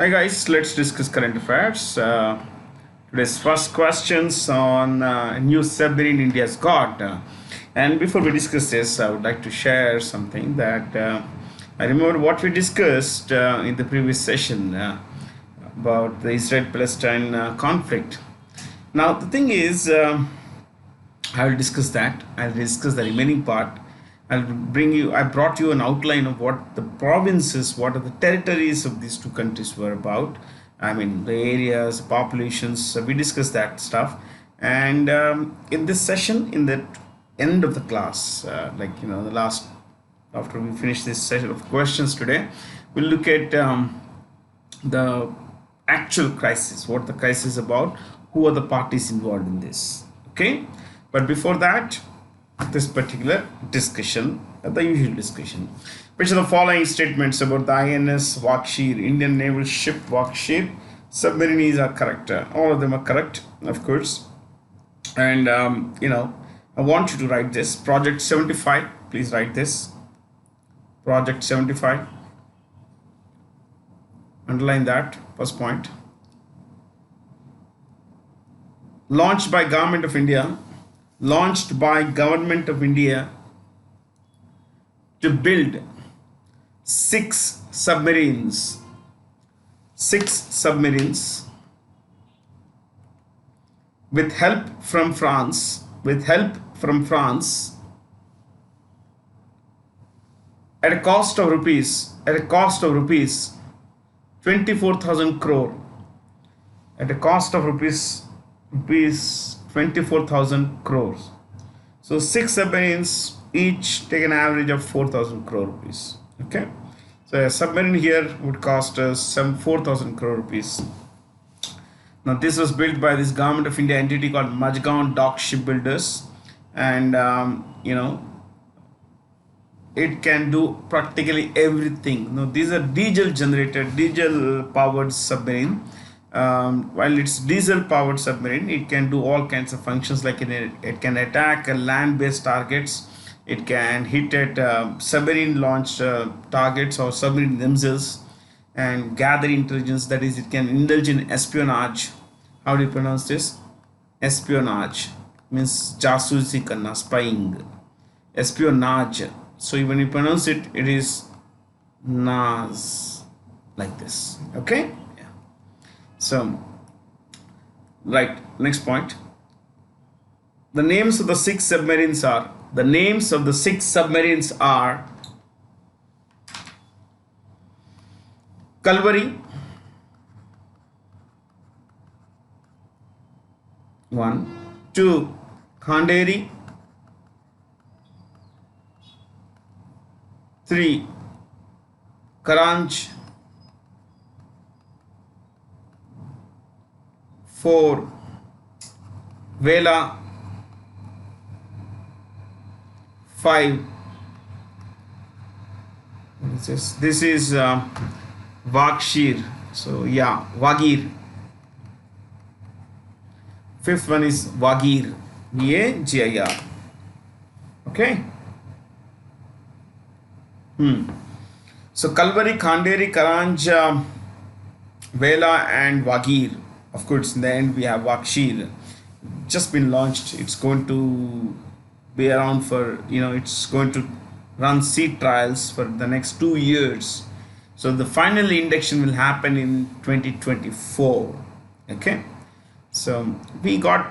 Hi guys, let's discuss current affairs. Today's first questions on new submarine India's got. And before we discuss this, I would like to share something that I remember what we discussed in the previous session about the Israel-Palestine conflict. Now the thing is, I will discuss that. I'll discuss the remaining part. I brought you an outline of what the provinces, what are the territories of these two countries were about. I mean, the areas, populations, we discussed that stuff. And in this session, in the end of the class, the last, after we finish this session of questions today, we'll look at the actual crisis, what the crisis is about, who are the parties involved in this. Okay, but before that, this particular discussion, the usual discussion, which are the following statements about the INS Vakshir, Indian naval ship Vakshir submarines are correct. All of them are correct, of course. And I want you to write this project 75. Please write this project 75. Underline that first point. Launched by Government of India to build six submarines with help from France at a cost of rupees 24,000 crore, at a cost of rupees 24,000 crores. So six submarines each take an average of 4,000 crore rupees. Okay, so a submarine here would cost us some 4,000 crore rupees. Now this was built by this Government of India entity called Majgaon Dock Shipbuilders, and it can do practically everything. Now these are diesel powered submarine. While it's diesel powered submarine, it can do all kinds of functions, like it can attack land based targets, it can hit at submarine launched targets or submarine themselves, and gather intelligence. That is, it can indulge in espionage. How do you pronounce this? Espionage means jasusi karna, spying, espionage. So when you pronounce it, it is nas, like this. Okay. So, right, next point. The names of the six submarines are Kalvari, 1, 2, Khanderi, 3, Karanj, 4, Vela, 5. This is Vakshir. So yeah, Wagir. Fifth one is Wagir. Vagir. Okay. So Kalvari, Khanderi, Karanj, Vela, and Wagir. Of course, in the end we have Vakshir, just been launched. It's going to be around for, it's going to run sea trials for the next 2 years. So the final induction will happen in 2024. Okay, so we got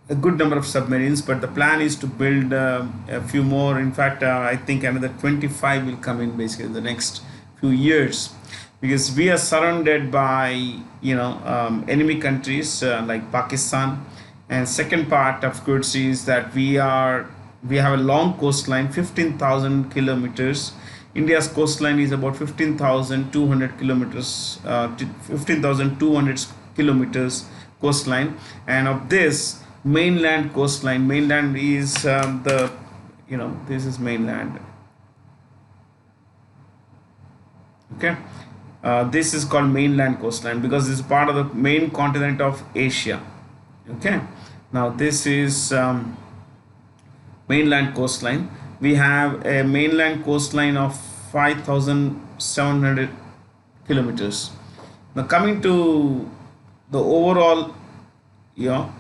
a good number of submarines, but the plan is to build a few more. In fact, I think another 25 will come in basically in the next few years, because we are surrounded by enemy countries like Pakistan. And second part, of course, is that we have a long coastline, 15,000 kilometers. India's coastline is about 15,200 kilometers, 15,200 kilometers coastline. And of this, mainland coastline, mainland is this is mainland. Okay, this is called mainland coastline because this is part of the main continent of Asia. Okay, now this is mainland coastline. We have a mainland coastline of 5,700 kilometers. Now coming to the overall, you know,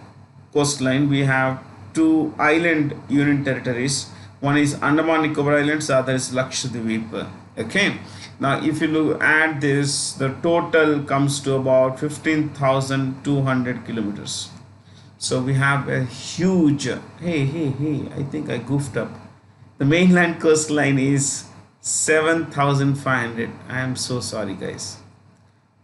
coastline, we have two island union territories. One is Andaman Nicobar Islands, the other is Lakshadweep. Okay. Now, if you look at this, the total comes to about 15,200 kilometers. So we have a huge. Hey! I think I goofed up. The mainland coastline is 7,500. I am so sorry, guys.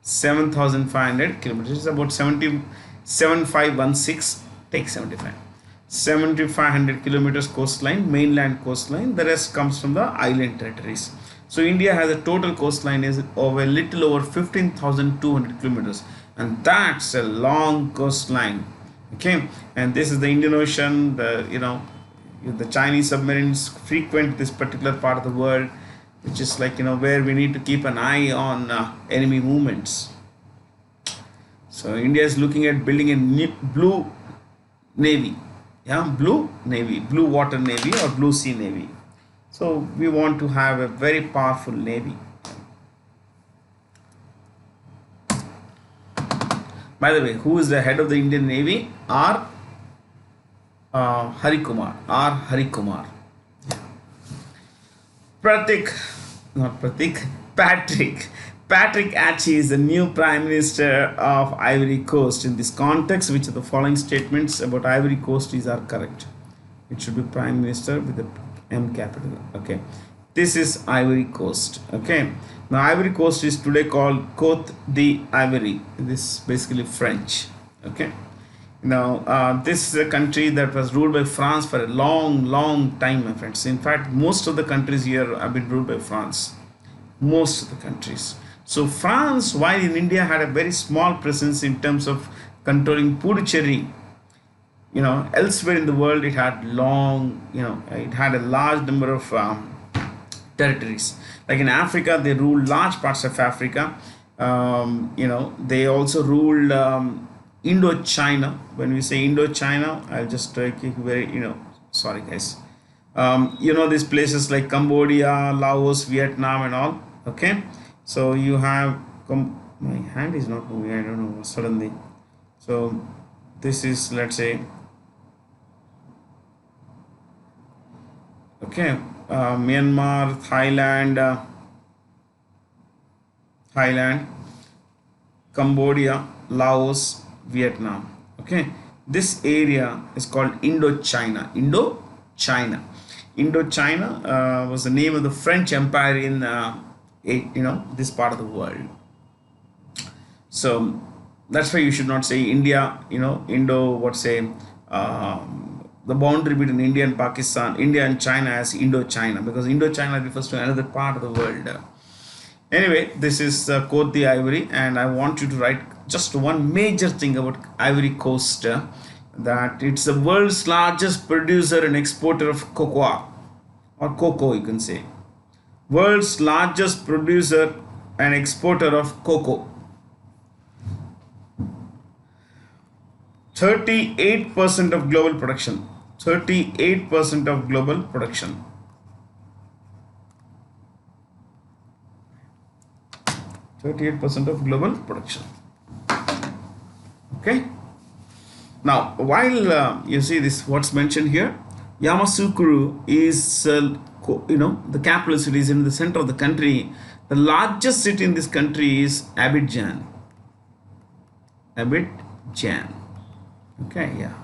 7,500 kilometers is about 7516. Take 75. 7,500 kilometers coastline, mainland coastline. The rest comes from the island territories. So India has a total coastline is of a little over 15,200 kilometers, and that's a long coastline. Okay, and this is the Indian Ocean. The Chinese submarines frequent this particular part of the world, which is like where we need to keep an eye on enemy movements. So India is looking at building a new blue navy, blue navy, blue water navy or blue sea navy. So we want to have a very powerful navy. By the way, who is the head of the Indian Navy? Hari Kumar. Patrick. Patrick Achi is the new Prime Minister of Ivory Coast. In this context, which of the following statements about Ivory Coast are correct? It should be Prime Minister with the M capital. Okay. This is Ivory Coast. Okay. Now, Ivory Coast is today called Côte d'Ivoire. This is basically French. Okay. Now, this is a country that was ruled by France for a long time, my friends. In fact, most of the countries here have been ruled by France. Most of the countries. So France, while in India had a very small presence in terms of controlling Puducherry, elsewhere in the world it had it had a large number of territories. Like in Africa, they ruled large parts of Africa. They also ruled Indochina. When we say Indochina, I'll just sorry guys. These places like Cambodia, Laos, Vietnam and all. Okay. So you have, my hand is not moving, I don't know, suddenly. So this is, let's say, okay, Myanmar, Thailand, Cambodia, Laos, Vietnam. Okay, this area is called Indochina. Indochina was the name of the French Empire in this part of the world. So that's why you should not say India. The boundary between India and Pakistan, India and China as Indochina, because Indochina refers to another part of the world. Anyway, this is Côte d'Ivoire, and I want you to write just one major thing about Ivory Coast, that it's the world's largest producer and exporter of cocoa, or cocoa you can say. World's largest producer and exporter of cocoa. 38% of global production. 38% of global production. Of global production. Okay. Now, while you see this, what's mentioned here, Yamoussoukro is the capital city is in the center of the country. The largest city in this country is Abidjan. Okay, yeah.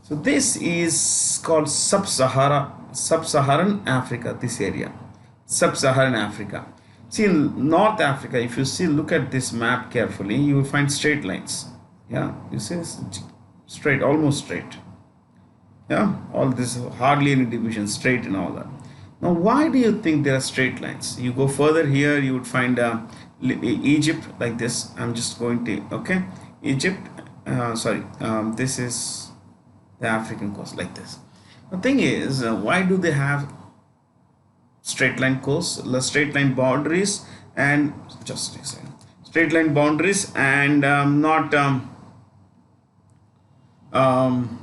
So this is called Sub-Saharan Africa, this area. Sub-Saharan Africa. See, in North Africa, if you look at this map carefully, you will find straight lines. Yeah, you see this? Straight, almost straight. Yeah, all this, hardly any division, straight and all that. Now, why do you think there are straight lines? You go further here, you would find Egypt like this. I'm just going to, okay, Egypt, this is the African coast like this. The thing is, why do they have straight line coast, straight line boundaries, and just a second, straight line boundaries and not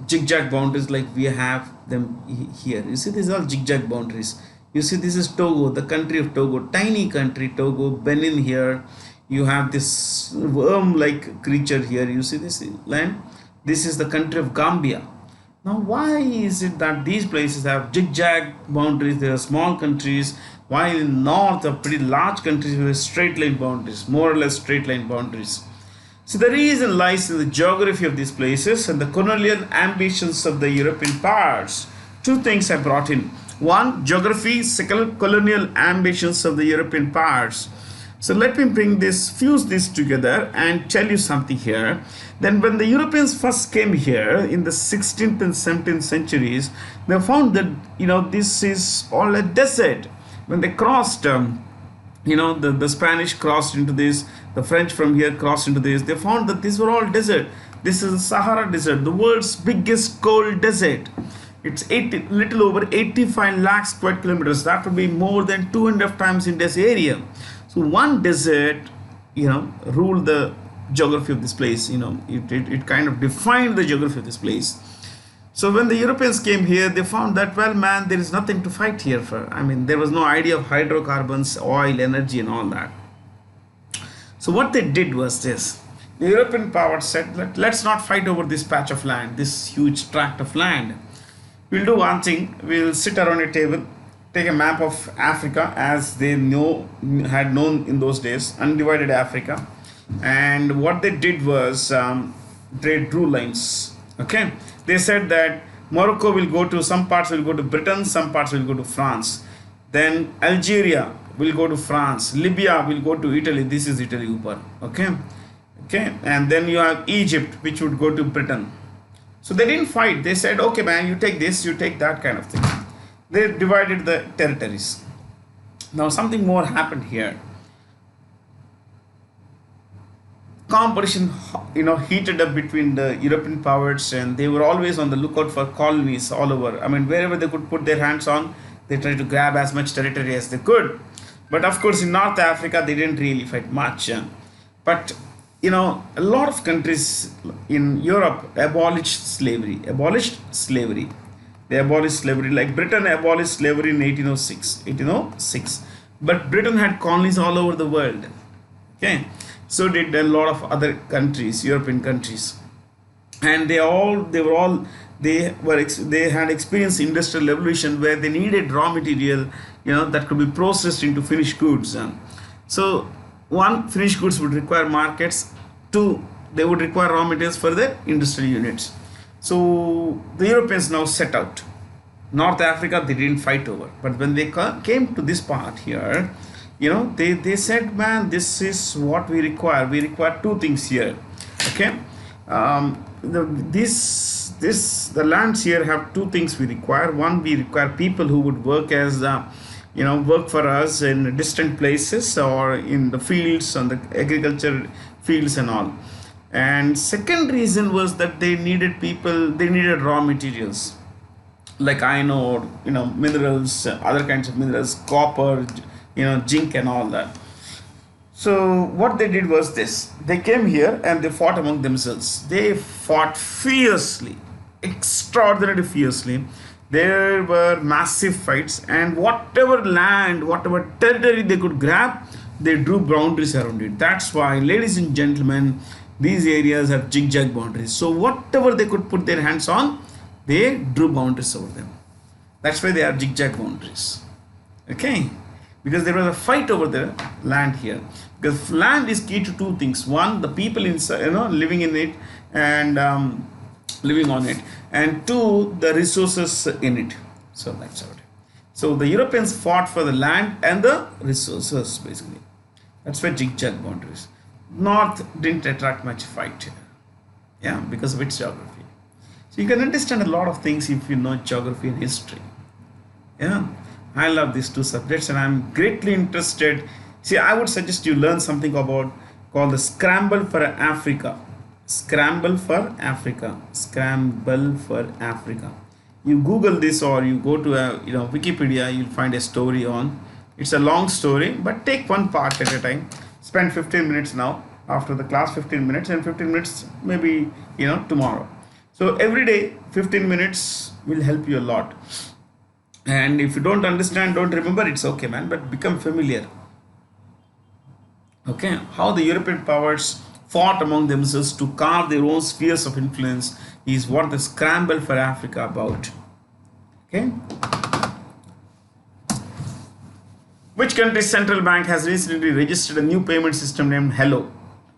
zigzag boundaries like we have them here? You see, these are zigzag boundaries. You see, this is Togo, the country of Togo, tiny country Togo, Benin here. You have this worm-like creature here. You see this land? This is the country of Gambia. Now, why is it that these places have zigzag boundaries? They are small countries, while in north are pretty large countries with straight line boundaries, more or less straight line boundaries. So the reason lies in the geography of these places and the colonial ambitions of the European powers. Two things I brought in. One, geography, second, colonial ambitions of the European powers. So let me fuse this together and tell you something here. Then when the Europeans first came here in the 16th and 17th centuries, they found that, this is all a desert. When they crossed, the Spanish crossed into this, the French from here crossed into this, they found that these were all desert. This is the Sahara Desert, the world's biggest cold desert. It's little over 85 lakh square kilometers. That would be more than 2.5 times India's area. So one desert, ruled the geography of this place. It kind of defined the geography of this place. So when the Europeans came here, they found that, well, man, there is nothing to fight here for. I mean, there was no idea of hydrocarbons, oil, energy, and all that. So what they did was this. The European powers said, let's not fight over this patch of land, this huge tract of land. We'll do one thing. We'll sit around a table, take a map of Africa as they had known in those days, undivided Africa. And what they did was they drew lines. Okay, they said that Morocco will go to, some parts will go to Britain, some parts will go to France. Then Algeria will go to France. Libya will go to Italy. This is Italy, Upar. Okay, and then you have Egypt, which would go to Britain. So they didn't fight. They said, okay, man, you take this, you take that kind of thing. They divided the territories. Now something more happened here. Competition, heated up between the European powers, and they were always on the lookout for colonies all over. I mean, wherever they could put their hands on, they tried to grab as much territory as they could. But of course, in North Africa, they didn't really fight much. But a lot of countries in Europe abolished slavery. They abolished slavery. Like Britain abolished slavery in 1806. But Britain had colonies all over the world. Okay. So did a lot of other countries, European countries. And they had experienced industrial revolution where they needed raw material, that could be processed into finished goods. So one, finished goods would require markets. Two, they would require raw materials for their industrial units. So the Europeans now set out. North Africa they didn't fight over, but when they came to this part here, they said, man, this is what we require. We require two things here. Okay, the lands here have two things we require. One, we require people who would work as work for us in distant places or in the fields, on the agriculture fields and all. And second reason was that they needed raw materials like iron ore, minerals, other kinds of minerals, copper, zinc and all that. So what they did was this. They came here and they fought among themselves. They fought fiercely, extraordinarily fiercely. There were massive fights, and whatever land, whatever territory they could grab, they drew boundaries around it. That's why, ladies and gentlemen, these areas have zigzag boundaries. So whatever they could put their hands on, they drew boundaries over them. That's why they are zigzag boundaries. Okay, because there was a fight over the land here. Because land is key to two things. One, the people inside, living in it and living on it, and two, the resources in it. So that's how it is. So the Europeans fought for the land and the resources, basically. That's why zigzag boundaries. North didn't attract much fight, because of its geography. So you can understand a lot of things if you know geography and history. I love these two subjects, and I'm greatly interested. See, I would suggest you learn something called the Scramble for Africa. Scramble for Africa. Scramble for Africa. You Google this or you go to Wikipedia, you'll find a story on. It's a long story, but take one part at a time. Spend 15 minutes now after the class, 15 minutes, and 15 minutes maybe tomorrow. So every day 15 minutes will help you a lot. And if you don't understand, don't remember, it's okay, man, but become familiar. Okay, how the European powers fought among themselves to carve their own spheres of influence is what the scramble for Africa about. Okay, which country's central bank has recently registered a new payment system named Hello?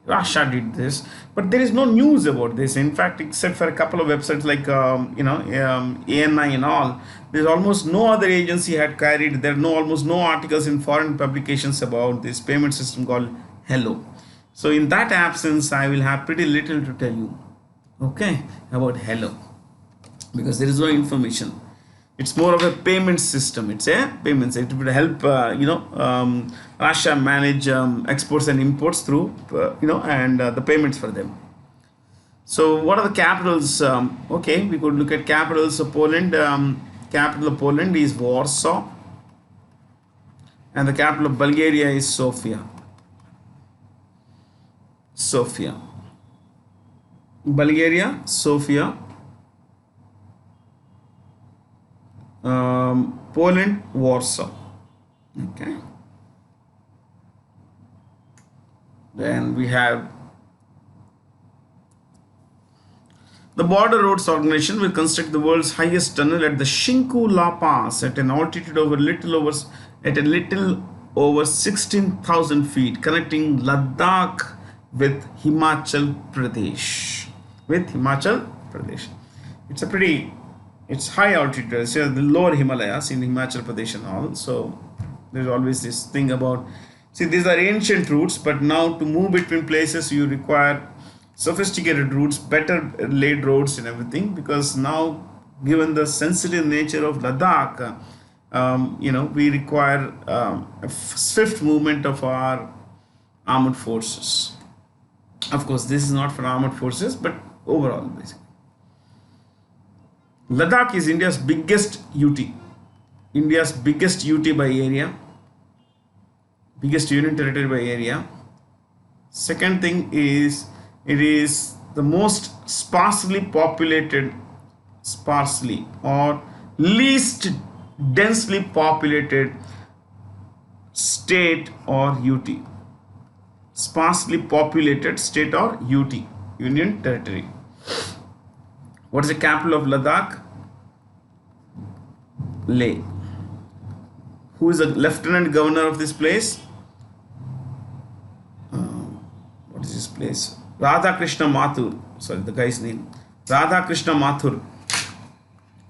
Russia did this, but there is no news about this. In fact, except for a couple of websites like ANI and all, there's almost no other agency had carried. There are no almost no articles in foreign publications about this payment system called Hello. So in that absence, I will have pretty little to tell you. Okay, about Hello, because there is no information. It's more of a payment system. It's a payment system. It would help Russia manage exports and imports through and the payments for them. So what are the capitals? Okay, we could look at capitals of Poland. Capital of Poland is Warsaw, and the capital of Bulgaria is Sofia. Sofia. Bulgaria, Sofia. Poland, Warsaw. Okay. Then we have the Border Roads Organization will construct the world's highest tunnel at the Shinku La Pass at an altitude over a little over 16,000 feet, connecting Ladakh with Himachal Pradesh. It's high altitude. It's the lower Himalayas in Himachal Pradesh and all. So there's always this thing about, see, these are ancient routes, but now to move between places you require sophisticated routes, better laid roads and everything, because now, given the sensitive nature of Ladakh, we require a swift movement of our armed forces. Of course, this is not for armed forces, but overall, basically. Ladakh is India's biggest UT. India's biggest UT by area. Biggest union territory by area. Second thing is, it is the most sparsely or least densely populated state or UT. Sparsely populated state or UT, Union Territory. What is the capital of Ladakh? Leh. Who is the lieutenant governor of this place? What is this place? Radhakrishna Mathur. Sorry, the guy's name. Radhakrishna Mathur.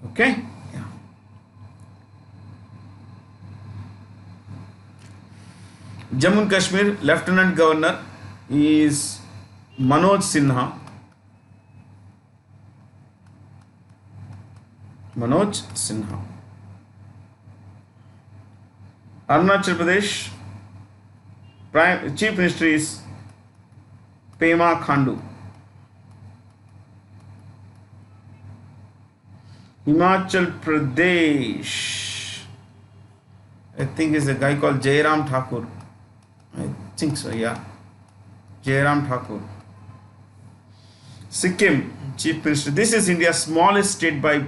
Okay? Yeah. Jammu and Kashmir, lieutenant governor is Manoj Sinha. Manoj Sinha. Arunachal Pradesh, Chief Minister is Pema Khandu. Himachal Pradesh, I think is a guy called Jairam Thakur. I think so, yeah. Jairam Thakur. Sikkim, Chief Minister. This is India's smallest state by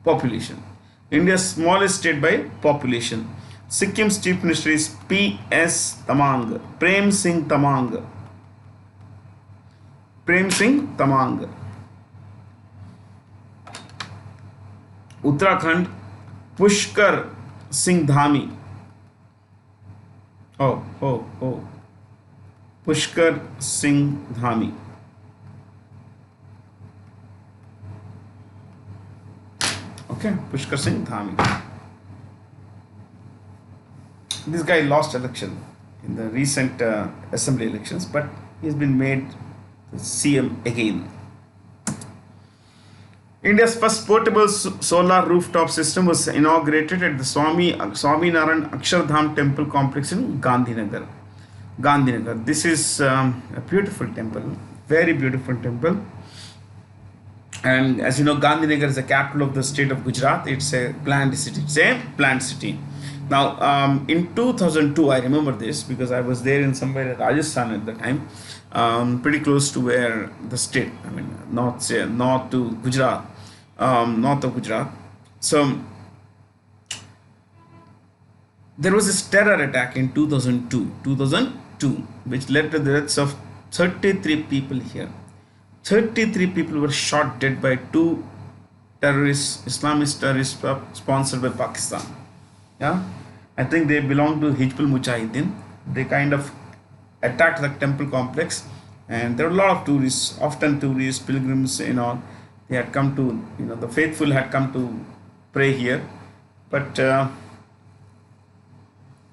population. India's smallest state by population. Sikkim's Chief Minister is P.S. Tamang. Prem Singh Tamang. Prem Singh Tamang. Uttarakhand, Pushkar Singh Dhami. Pushkar Singh Dhami. Okay, Pushkar Singh Dhami. This guy lost election in the recent assembly elections, but he's been made CM again. India's first portable solar rooftop system was inaugurated at the Swaminarayan Akshardham temple complex in Gandhinagar. This is a beautiful temple, very beautiful temple. And as you know, Gandhinagar is the capital of the state of Gujarat. It's a planned city. Now, in 2002, I remember this because I was there in somewhere in Rajasthan at the time, pretty close to where the state, north to Gujarat, north of Gujarat. So, There was this terror attack in 2002, which led to the deaths of 33 people here. 33 people were shot dead by two terrorists, Islamist terrorists sponsored by Pakistan. Yeah, I think they belong to Hizbul Mujahideen. They kind of attacked the temple complex, and there were a lot of tourists, often tourists, pilgrims, They had come to, the faithful had come to pray here, but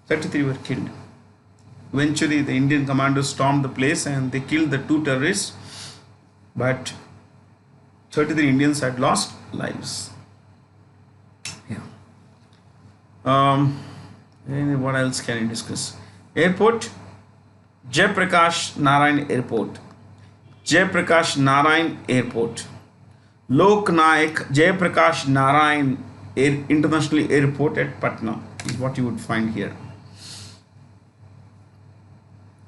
33 were killed. Eventually, the Indian commandos stormed the place and they killed the two terrorists, but 33 Indians had lost lives. Yeah. What else can I discuss? Airport, Jayaprakash Narayan Airport. Jayaprakash Narayan Airport. Lok Nayak Jayaprakash Narayan International Airport at Patna is what you would find here.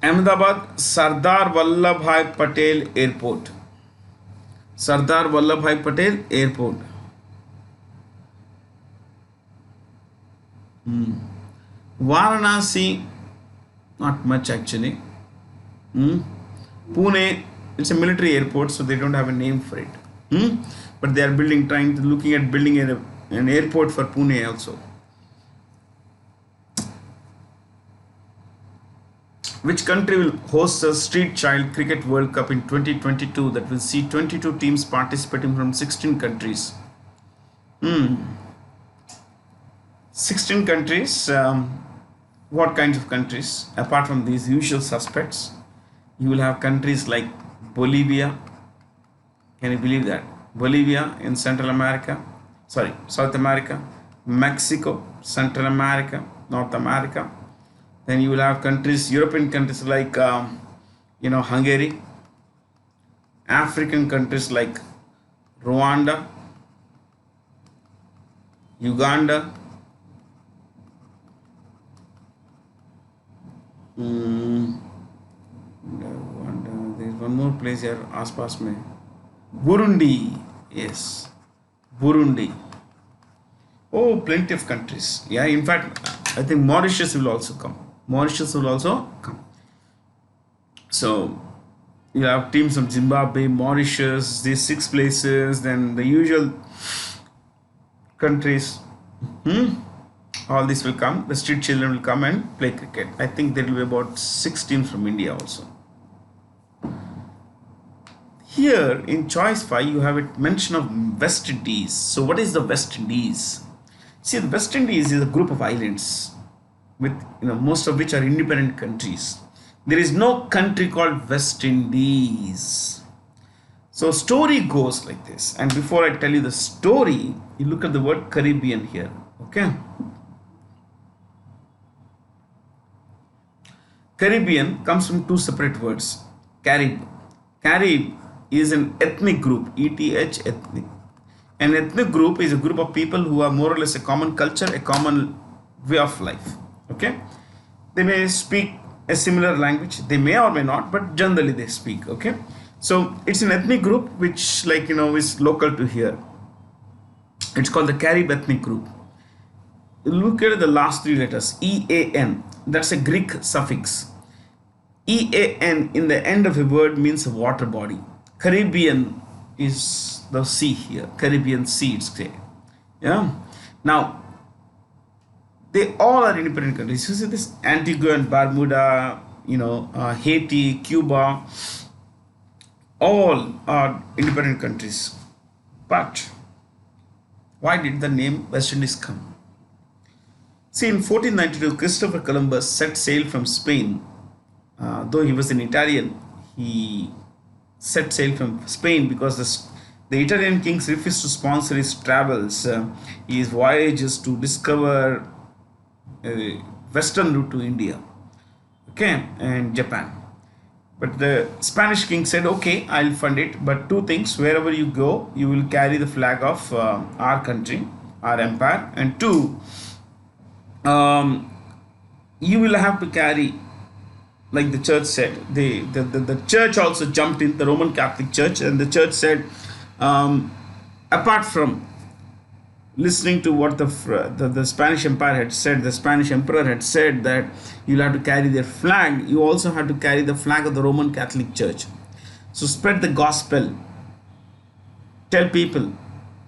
Ahmedabad Sardar Vallabhbhai Patel Airport. Sardar Vallabhbhai Patel Airport. Varanasi, not much actually. Pune, it's a military airport, so they don't have a name for it. But they are looking at building an airport for Pune also. Which country will host the Street Child Cricket World Cup in 2022 that will see 22 teams participating from 16 countries? 16 countries. What kinds of countries? Apart from these usual suspects, you will have countries like Bolivia. Can you believe that? Bolivia in South America, Mexico, Central America, North America. Then you will have countries, European countries like, Hungary, African countries like Rwanda, Uganda, there's one more place here, आसपास में, Burundi, yes, Burundi. Oh, plenty of countries. Yeah, in fact, I think Mauritius will also come. So, you have teams from Zimbabwe, Mauritius, these 6 places, then the usual countries. All this will come. The street children will come and play cricket. I think there will be about 6 teams from India also. Here in choice 5, you have a mention of West Indies. So, what is the West Indies? See, the West Indies is a group of islands with most of which are independent countries. There is no country called West Indies. So story goes like this. And before I tell you the story, you look at the word Caribbean here. Okay. Caribbean comes from 2 separate words. Carib. Carib is an ethnic group. ETH ethnic. An ethnic group is a group of people who have more or less a common culture, a common way of life. Okay, they may speak a similar language, they may or may not, but generally they speak. Okay, so it's an ethnic group which, is local to here. It's called the Carib ethnic group. Look at the last 3 letters, EAN. That's a Greek suffix. EAN in the end of a word means a water body. Caribbean is the sea here, Caribbean Sea, it's there. Yeah. Now, they all are independent countries. You see this Antigua and Barbuda, Haiti, Cuba, all are independent countries. But why did the name West Indies come? See, in 1492, Christopher Columbus set sail from Spain. Though he was an Italian, he set sail from Spain because the Italian kings refused to sponsor his travels, his voyages to discover western route to India, okay, and Japan. But the Spanish king said, okay, I'll fund it, but 2 things: wherever you go, you will carry the flag of our country, our empire, and 2, you will have to carry, like the church said, the church also jumped in, the Roman Catholic Church, and the church said, apart from listening to what the Spanish Empire had said, the Spanish Emperor had said that you'll have to carry their flag, you also have to carry the flag of the Roman Catholic Church. So spread the gospel. Tell people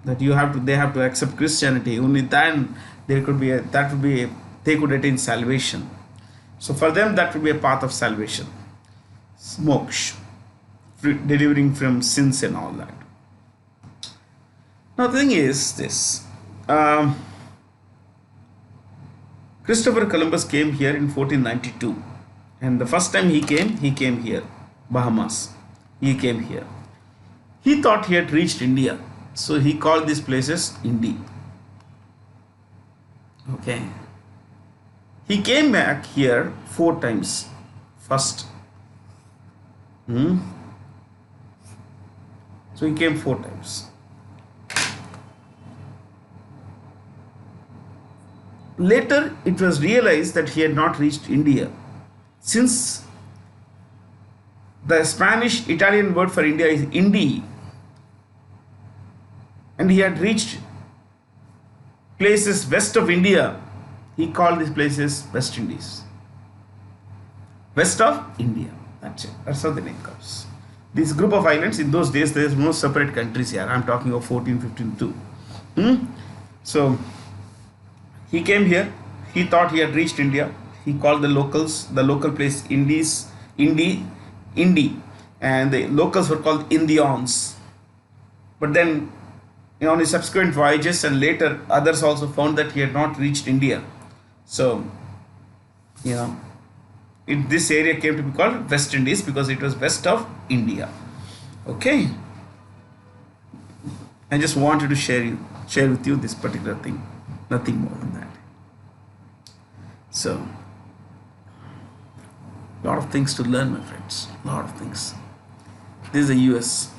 that they have to accept Christianity. Only then there could be they could attain salvation. So for them that would be a path of salvation. Moksha, delivering from sins and all that. Now the thing is this. Christopher Columbus came here in 1492, and the first time he came here, Bahamas. He came here. He thought he had reached India, so he called these places Indy. Okay. He came back here 4 times. First. So he came 4 times. Later, it was realized that he had not reached India, since the Spanish Italian word for India is Indi, and he had reached places west of India. He called these places West Indies. West of India. That's it. That's how the name comes. This group of islands, in those days, there is no separate countries here. I'm talking of 1452. So he came here. He thought he had reached India. He called the local place Indi, and the locals were called Indians. But then, on his subsequent voyages and later, others also found that he had not reached India. So, this area came to be called West Indies because it was west of India. Okay. I just wanted to share with you this particular thing. Nothing more than that. So, lot of things to learn, my friends. Lot of things. This is the US.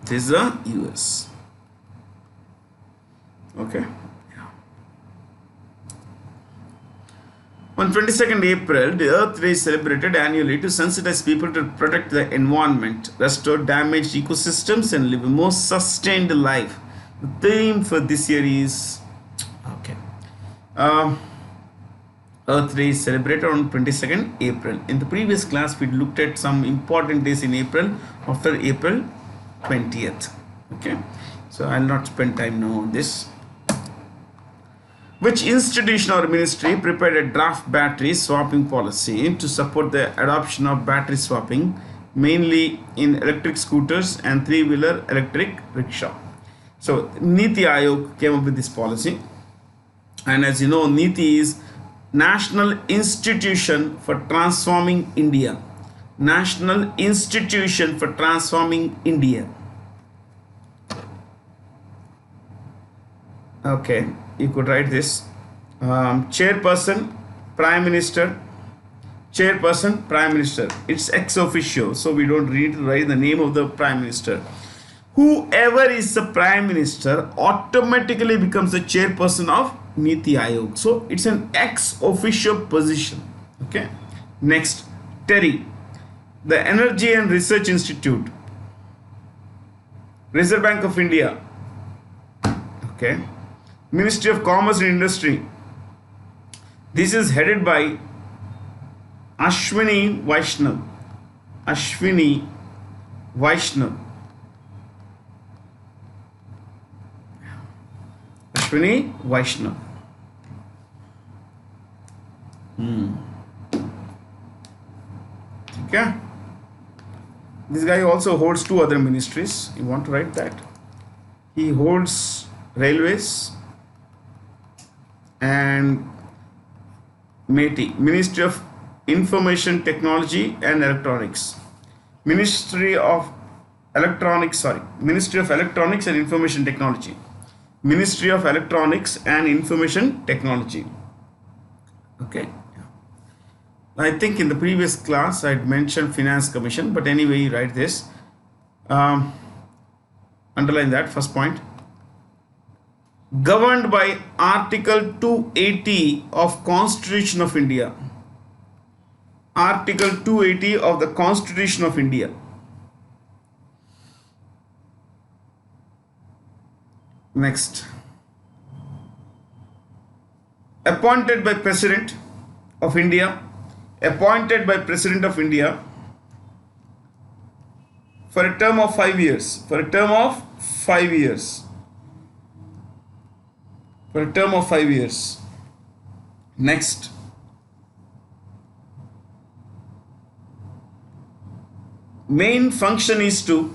This is the US. Okay. On 22nd April, the Earth Day is celebrated annually to sensitize people to protect the environment, restore damaged ecosystems, and live a more sustained life. The theme for this year is Earth Day is celebrated on 22nd April. In the previous class, we looked at some important days in April after April 20th. Okay, so I'll not spend time now on this. Which institution or ministry prepared a draft battery swapping policy to support the adoption of battery swapping, mainly in electric scooters and 3-wheeler electric rickshaw? So Niti Aayog came up with this policy, and as you know, Niti is National Institution for Transforming India. National Institution for Transforming India. Okay, you could write this. Chairperson, Prime Minister. Chairperson, Prime Minister. It's ex officio, so we don't need to write the name of the Prime Minister. Whoever is the Prime Minister automatically becomes the chairperson of Niti Aayog. So it's an ex officio position. Okay. Next, TERI, the Energy and Research Institute, Reserve Bank of India. Okay. Ministry of Commerce and Industry. This is headed by Ashwini Vaishnaw. Ashwini Vaishnaw. Ashwini Vaishnaw. Okay. This guy also holds 2 other ministries. You want to write that? He holds Railways and METI, Ministry of Information Technology and Electronics. Ministry of Electronics and Information Technology. Ministry of Electronics and Information Technology. Okay. I think in the previous class I had mentioned Finance Commission, but anyway, you write this. Underline that first point. Governed by Article 280 of Constitution of India. Article 280 of the Constitution of India. Next. appointed by President of India, appointed by President of India for a term of 5 years, for a term of 5 years, for a term of 5 years. Next, main function is to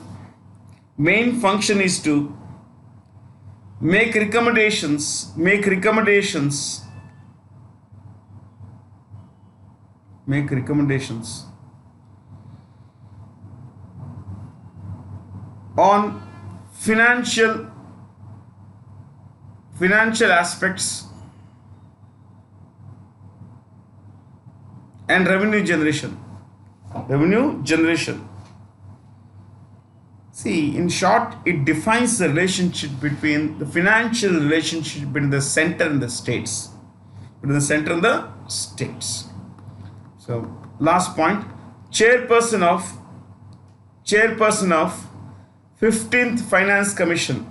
make recommendations on financial aspects and revenue generation. See, in short, it defines the relationship between the financial relationship between the center and the states. So, last point, chairperson of 15th Finance Commission.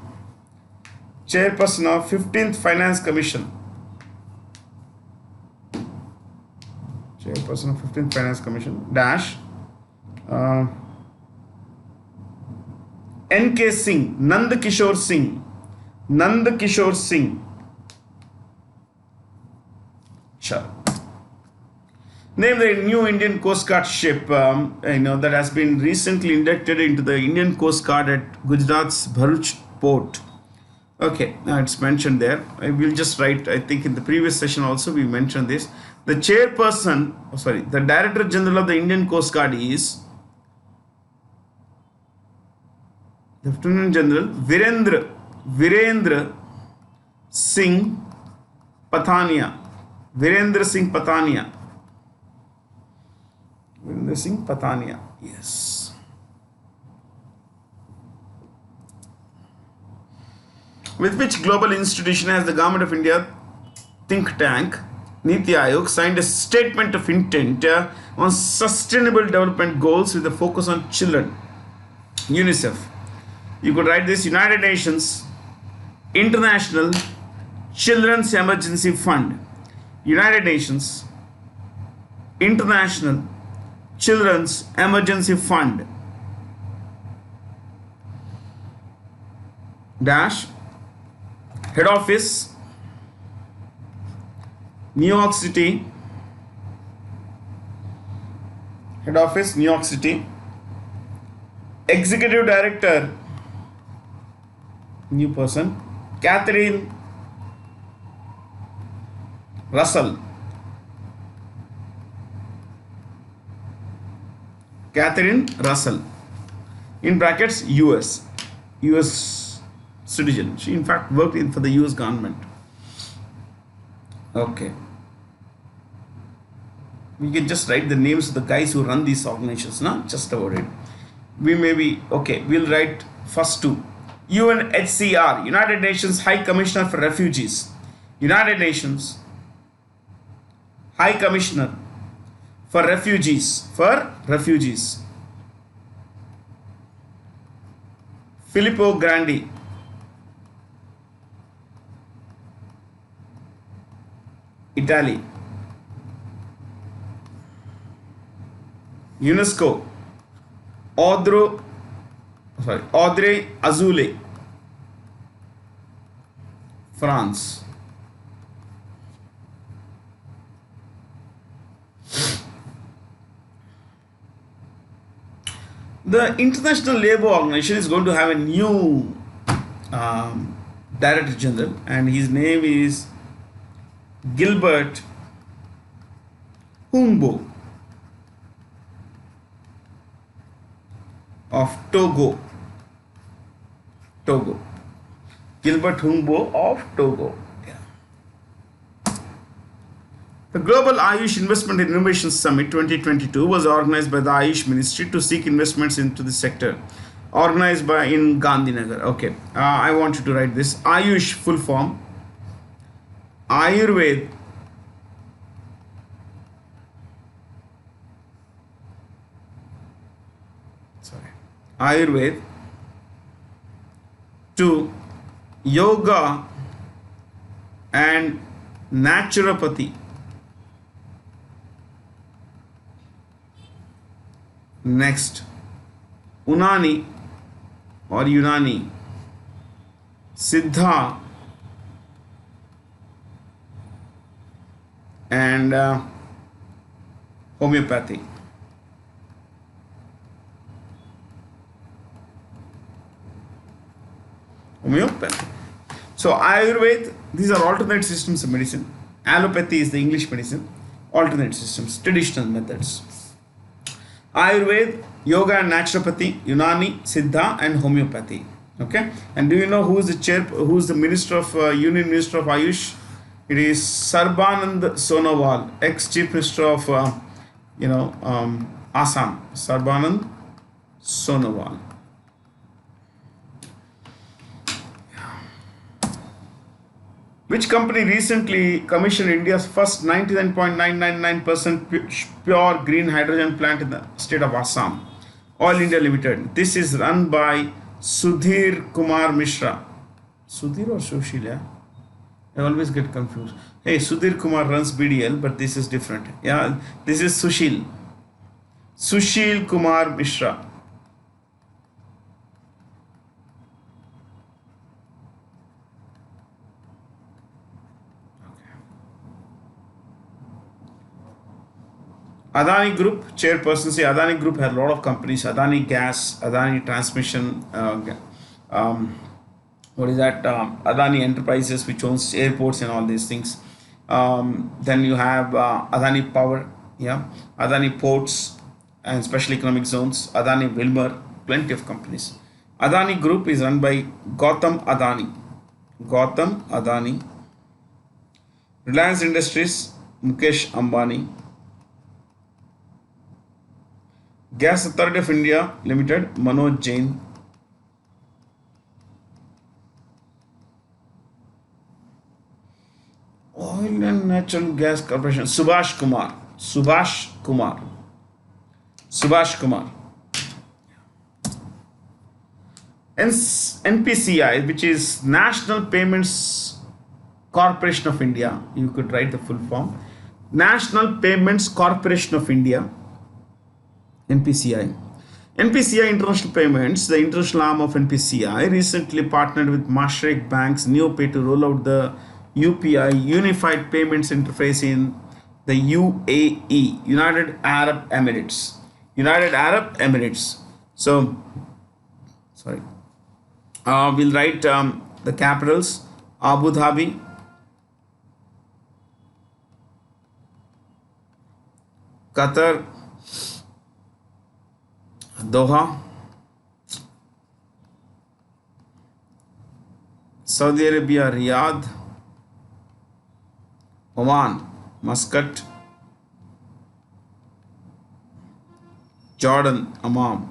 Chairperson of 15th Finance Commission. Chairperson of 15th Finance Commission dash N.K. Singh, Nand Kishore Singh. Sure. Name the new Indian Coast Guard ship that has been recently inducted into the Indian Coast Guard at Gujarat's Bharuch port. Okay, now it's mentioned there. I will just write, I think in the previous session also we mentioned this. The Director General of the Indian Coast Guard is Lieutenant General Virendra Singh Pathania. Yes. With which global institution has the Government of India think tank Niti Aayog signed a statement of intent on sustainable development goals with a focus on children? UNICEF. You could write this: United Nations International Children's Emergency Fund. United Nations International Children's Emergency Fund dash head office New York City, executive director, new person, Catherine Russell, in brackets US citizen. She in fact worked for the US government. Okay, we can just write the names of the guys who run these organizations, not just about it. We'll write first two. UNHCR, United Nations High Commissioner for Refugees. United Nations High Commissioner for Refugees. Filippo Grandi. Italy. UNESCO, Audrey Azoulay, France. The International Labour Organization is going to have a new Director General, and his name is Gilbert Humbo of Togo. Gilbert Humbo of Togo. Yeah. The Global Ayush Investment and Innovation Summit 2022 was organized by the Ayush Ministry to seek investments into the sector. Organized in Gandhinagar. Okay, I want you to write this. Ayush, full form, Ayurveda, to yoga and naturopathy. Next, Unani or Unani, Siddha, and homeopathy. Homeopathy. So Ayurveda, these are alternate systems of medicine. Allopathy is the English medicine. Alternate systems, traditional methods. Ayurveda, yoga and naturopathy, Unani, Siddha, and homeopathy. Okay. And do you know who is who is the minister of Union Minister of Ayush? It is Sarbanand Sonowal, ex-chief minister of Assam. Sarbanand Sonowal. Which company recently commissioned India's first 99.999% pure green hydrogen plant in the state of Assam? Oil India Limited. This is run by Sudhir Kumar Mishra. Sudhir or Sushil? Yeah? I always get confused. Hey, Sudhir Kumar runs BDL, but this is different. Yeah, this is Sushil. Sushil Kumar Mishra. Adani Group chairperson. See, Adani Group has a lot of companies. Adani Gas, Adani Transmission, what is that? Adani Enterprises, which owns airports and all these things. Then you have Adani Power, yeah, Adani Ports and Special Economic Zones, Adani Wilmar, plenty of companies. Adani Group is run by Gautam Adani. Gautam Adani. Reliance Industries, Mukesh Ambani. Gas Authority of India Limited, Manoj Jain. Oil and Natural Gas Corporation, Subhash Kumar. Subhash Kumar. Subhash Kumar. NPCI, which is National Payments Corporation of India. You could write the full form. National Payments Corporation of India. NPCI. NPCI International Payments, the international arm of NPCI, recently partnered with Mashreq Bank's NeoPay to roll out the UPI Unified Payments Interface in the UAE, United Arab Emirates. United Arab Emirates. So, sorry. We'll write the capitals: Abu Dhabi, Qatar, Doha, Saudi Arabia, Riyadh, Oman, Muscat, Jordan, Amman.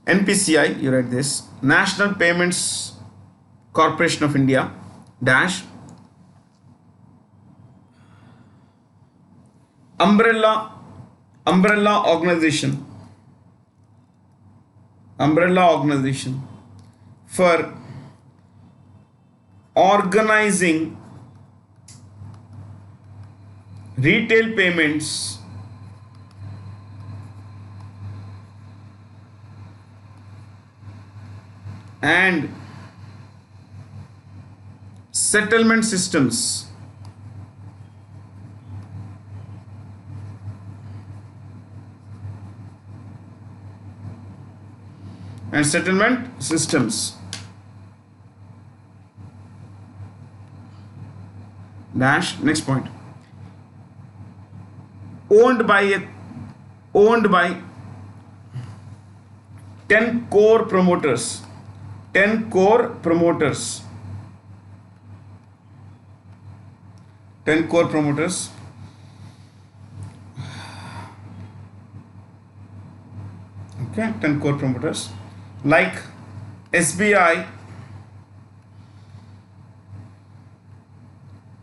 NPCI, you write this: National Payments Corporation of India dash umbrella organization for organizing retail payments and settlement systems dash next point owned by 10 core promoters 10 core promoters okay, 10 core promoters like SBI,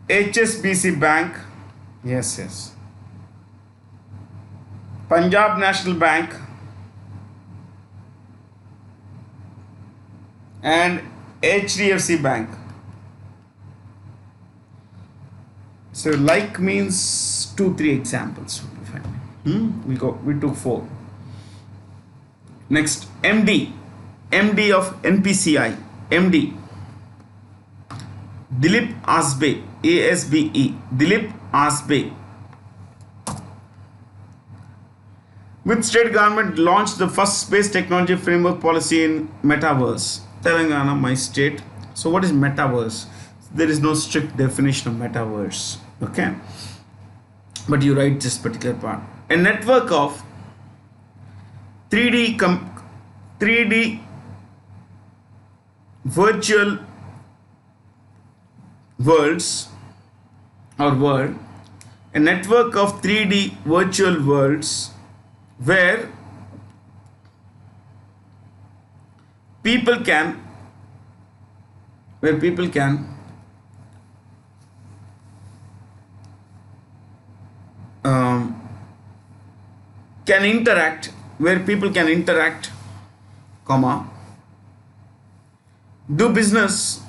HSBC Bank, yes, Punjab National Bank, and HDFC Bank. So like means 2-3 examples. We took 4. Next, MD of NPCI. MD Dilip Asbe, ASBE, Dilip Asbe. Which state government launched the first space technology framework policy in metaverse? Telangana, my state. So what is metaverse? There is no strict definition of metaverse, okay, but you write this particular part. A network of 3D virtual worlds or world, a network of 3D virtual worlds where people can interact, where people can interact, comma, do business,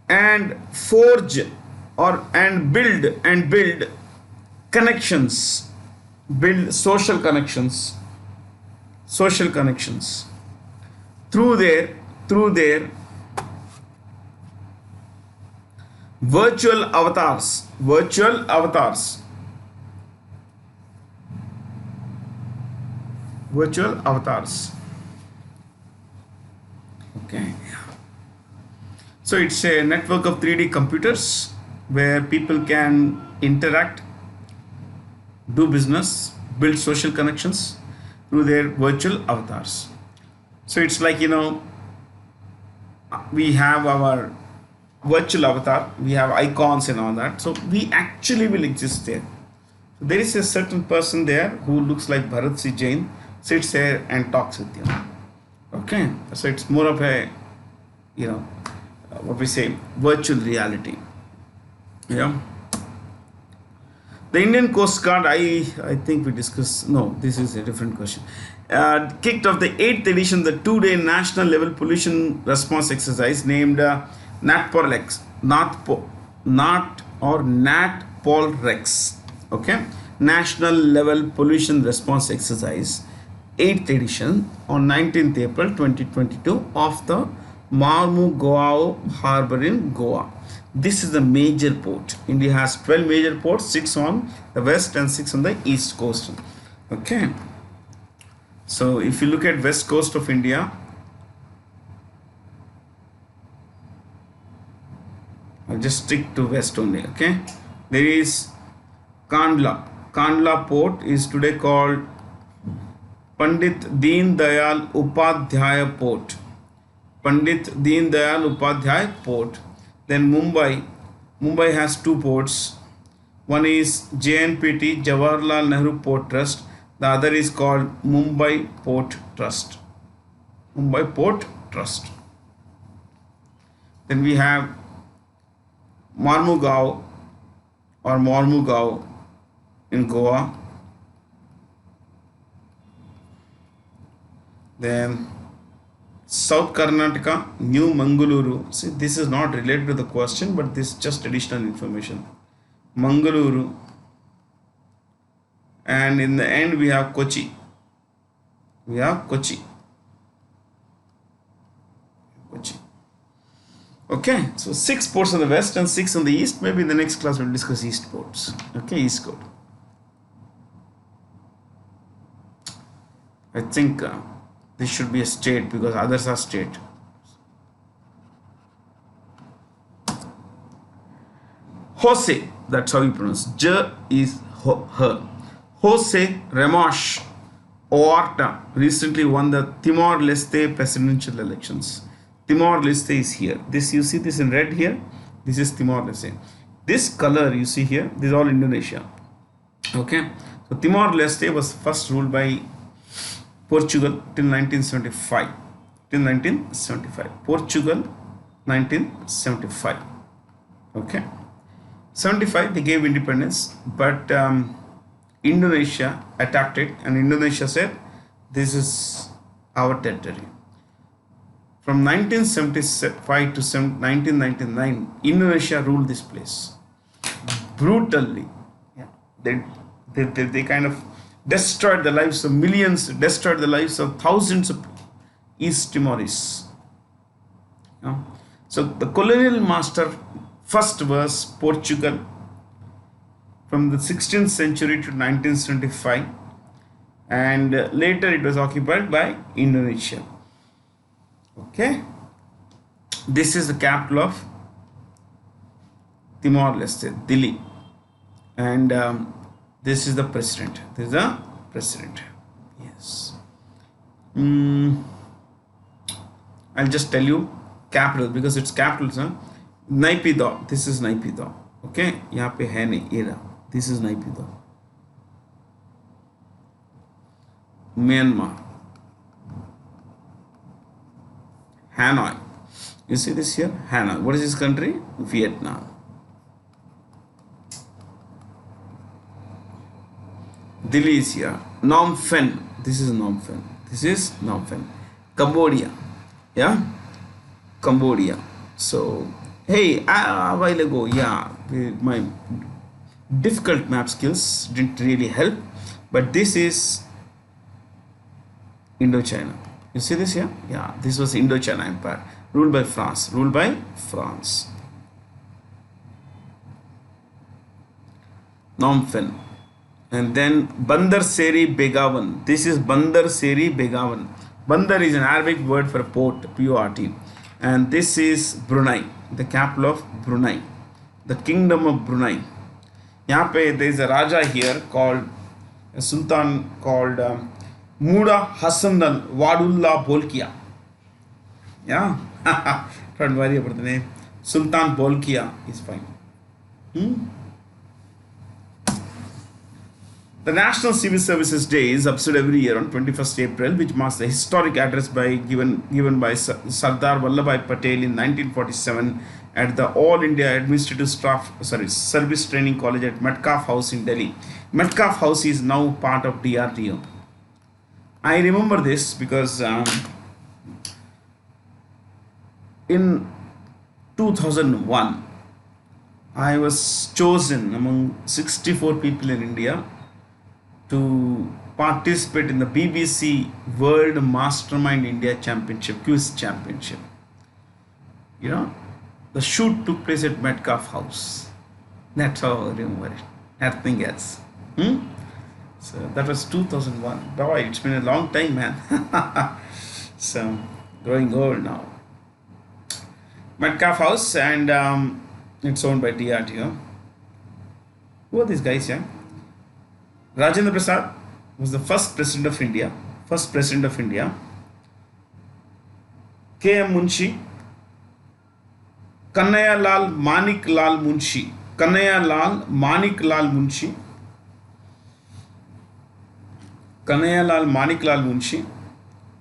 and forge and build connections, build social connections through their virtual avatars. Okay, so it's a network of 3D computers where people can interact, do business, build social connections through their virtual avatars. So it's like, we have our virtual avatar, we have icons and all that, so we actually will exist there. So there is a certain person there who looks like Bharat C. Jain, sits there and talks with you. Okay, so it's more of a, what we say, virtual reality. Yeah. The Indian Coast Guard, I think we discussed, no, this is a different question. Kicked off the 8th edition, the 2-day national level pollution response exercise named NatPolRex. Okay, national level pollution response exercise, 8th edition on 19th April 2022 off the Mormugao harbor in Goa. This is the major port. India has 12 major ports, 6 on the west and 6 on the east coast. Okay, so if you look at west coast of India, I'll just stick to west only. Okay, there is Kandla port is today called Pandit Deen Dayal Upadhyaya port. Then Mumbai has 2 ports. One is JNPT, Jawaharlal Nehru Port Trust. The other is called Mumbai Port Trust. Then we have Mormugao in Goa. Then South Karnataka, New Mangaluru. See, this is not related to the question, but this is just additional information. Mangaluru. And in the end, we have Kochi. Okay, so 6 ports on the west and 6 on the east. Maybe in the next class we'll discuss east ports. Okay, east coast. I think this should be a state because others are state. Jose, that's how you pronounce. J is her. Jose Ramos Horta recently won the Timor-Leste presidential elections. Timor-Leste is here. This, you see this in red here. This is Timor-Leste. This color you see here, this is all Indonesia. Okay, so Timor-Leste was first ruled by Portugal till 1975. Portugal 1975. Okay, 75 they gave independence, but Indonesia attacked it, and Indonesia said this is our territory. From 1975 to 1999, Indonesia ruled this place brutally. Yeah. They kind of destroyed the lives of millions, destroyed the lives of thousands of East Timorese. Yeah. So the colonial master first was Portugal from the 16th century to 1975, and later it was occupied by Indonesia. Okay, this is the capital of Timor-Leste, Dili, and this is the president. This is the president. Yes. I'll just tell you capital because it's capitals. Huh? Naypyidaw. This is Naypyidaw. Okay, यहाँ पे है नहीं ये रहा. This is Naypyidaw. Myanmar. Hanoi. You see this here? Hanoi. What is this country? Vietnam. Delhi is here. Phnom Penh. This is Phnom Penh. This is Phnom Penh. Cambodia. Yeah? Cambodia. So, hey, a while ago, yeah, my difficult map skills didn't really help. But this is Indochina. You see this here? Yeah, this was Indochina Empire, ruled by France. Ruled by France. Phnom Penh. And then Bandar Seri Begawan. This is Bandar Seri Begawan. Bandar is an Arabic word for a port, P-O-R-T. And this is Brunei, the capital of Brunei, the kingdom of Brunei. Here there is a Raja here called, a Sultan called Muda Hassan al Wadullah Bolkiah. Yeah, don't worry about the name. Sultan Bolkiah is fine. The National Civil Services Day is observed every year on 21st April, which marks the historic address given by Sardar Vallabhbhai Patel in 1947 at the All India Administrative Service Training College at Metcalfe House in Delhi. Metcalfe House is now part of DRDO. I remember this because in 2001, I was chosen among 64 people in India to participate in the BBC World Mastermind India Championship, Quiz Championship. You know, the shoot took place at Metcalfe House. That's how I remember it. Nothing else. So that was 2001. Boy, it's been a long time, man. So, growing old now. Metcalfe House, and it's owned by DRDO. Who are these guys, yeah? Rajendra Prasad was the first president of India. K.M. Munshi, Kannaya Lal Manik Lal Munshi,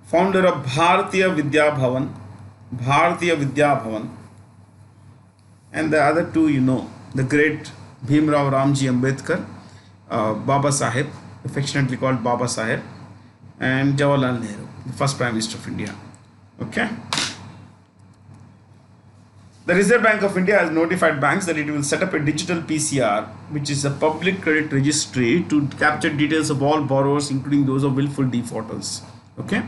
founder of Bharatiya Vidya Bhavan, and the other two, you know, the great Bhimrao Ramji Ambedkar, Baba Saheb, affectionately called Baba Saheb, and Jawaharlal Nehru, the first Prime Minister of India. Okay. The Reserve Bank of India has notified banks that it will set up a digital PCR, which is a public credit registry, to capture details of all borrowers, including those of willful defaulters. Okay.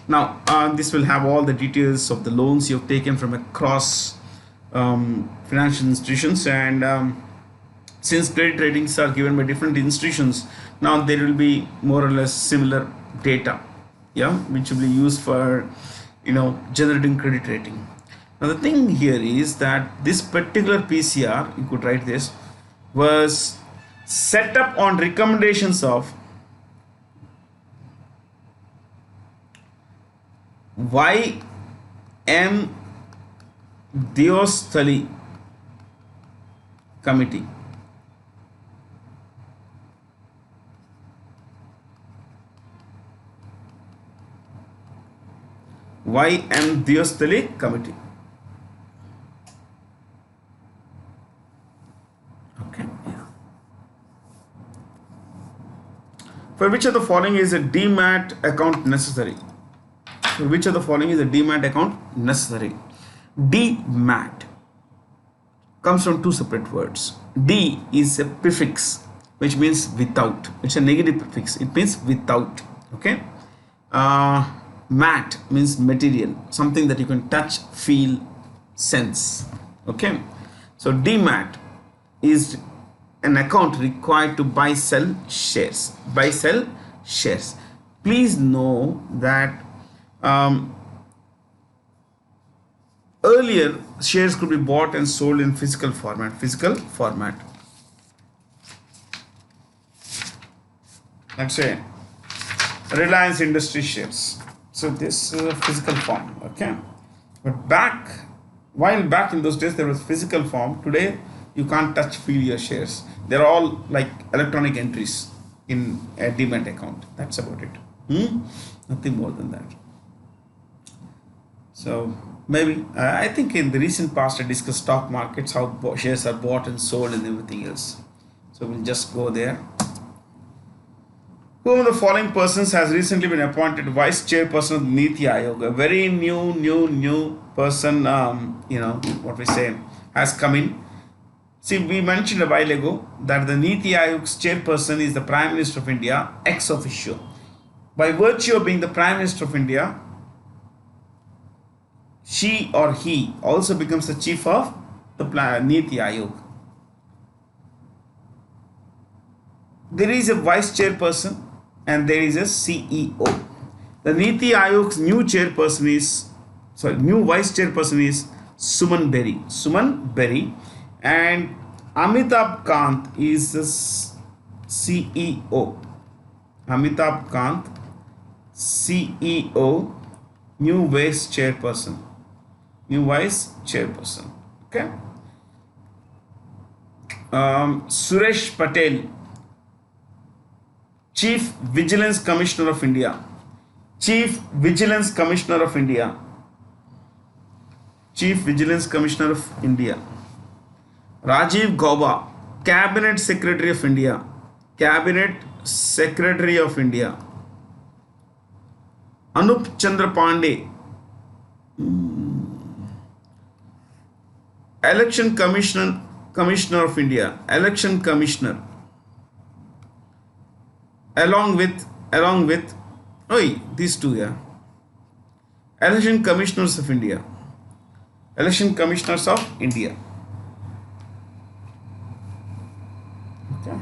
Now, this will have all the details of the loans you have taken from across financial institutions, and since credit ratings are given by different institutions, now there will be more or less similar data, yeah, which will be used for, you know, generating credit rating. Now the thing here is that this particular PCR, you could write this, was set up on recommendations of Y.M. Deosthali Committee. Y.M. Deosthali Committee. Okay. Yeah. For which of the following is a demat account necessary? For which of the following is a demat account necessary? Demat comes from two separate words. D is a prefix which means without. It's a negative prefix. It means without. Okay. Mat means material, something that you can touch, feel, sense. Okay. So demat is an account required to buy sell shares. Buy sell shares. Please know that earlier shares could be bought and sold in physical format. Let's say Reliance Industry shares. So this is a physical form. Okay. But while back in those days there was physical form, today you can't touch, feel your shares. They're all like electronic entries in a demat account. That's about it. Nothing more than that. So maybe I think in the recent past I discussed stock markets, how shares are bought and sold and everything else. So we'll just go there. Who of the following persons has recently been appointed vice chairperson of Niti Aayog? A very new person, has come in. See, we mentioned a while ago that the Niti Aayog's chairperson is the Prime Minister of India ex officio. By virtue of being the Prime Minister of India, she or he also becomes the chief of the Niti Aayog. There is a vice chairperson and there is a CEO. The Niti Aayog's new vice chairperson is Suman Berry, and Amitabh Kant is the CEO. Amitabh Kant, CEO, new vice chairperson. Okay. Suresh Patel, Chief Vigilance Commissioner of India. Rajiv Gauba, Cabinet Secretary of India. Anup Chandra Pandey, Election Commissioner of India. Along with these two, Election Commissioners of India. Okay.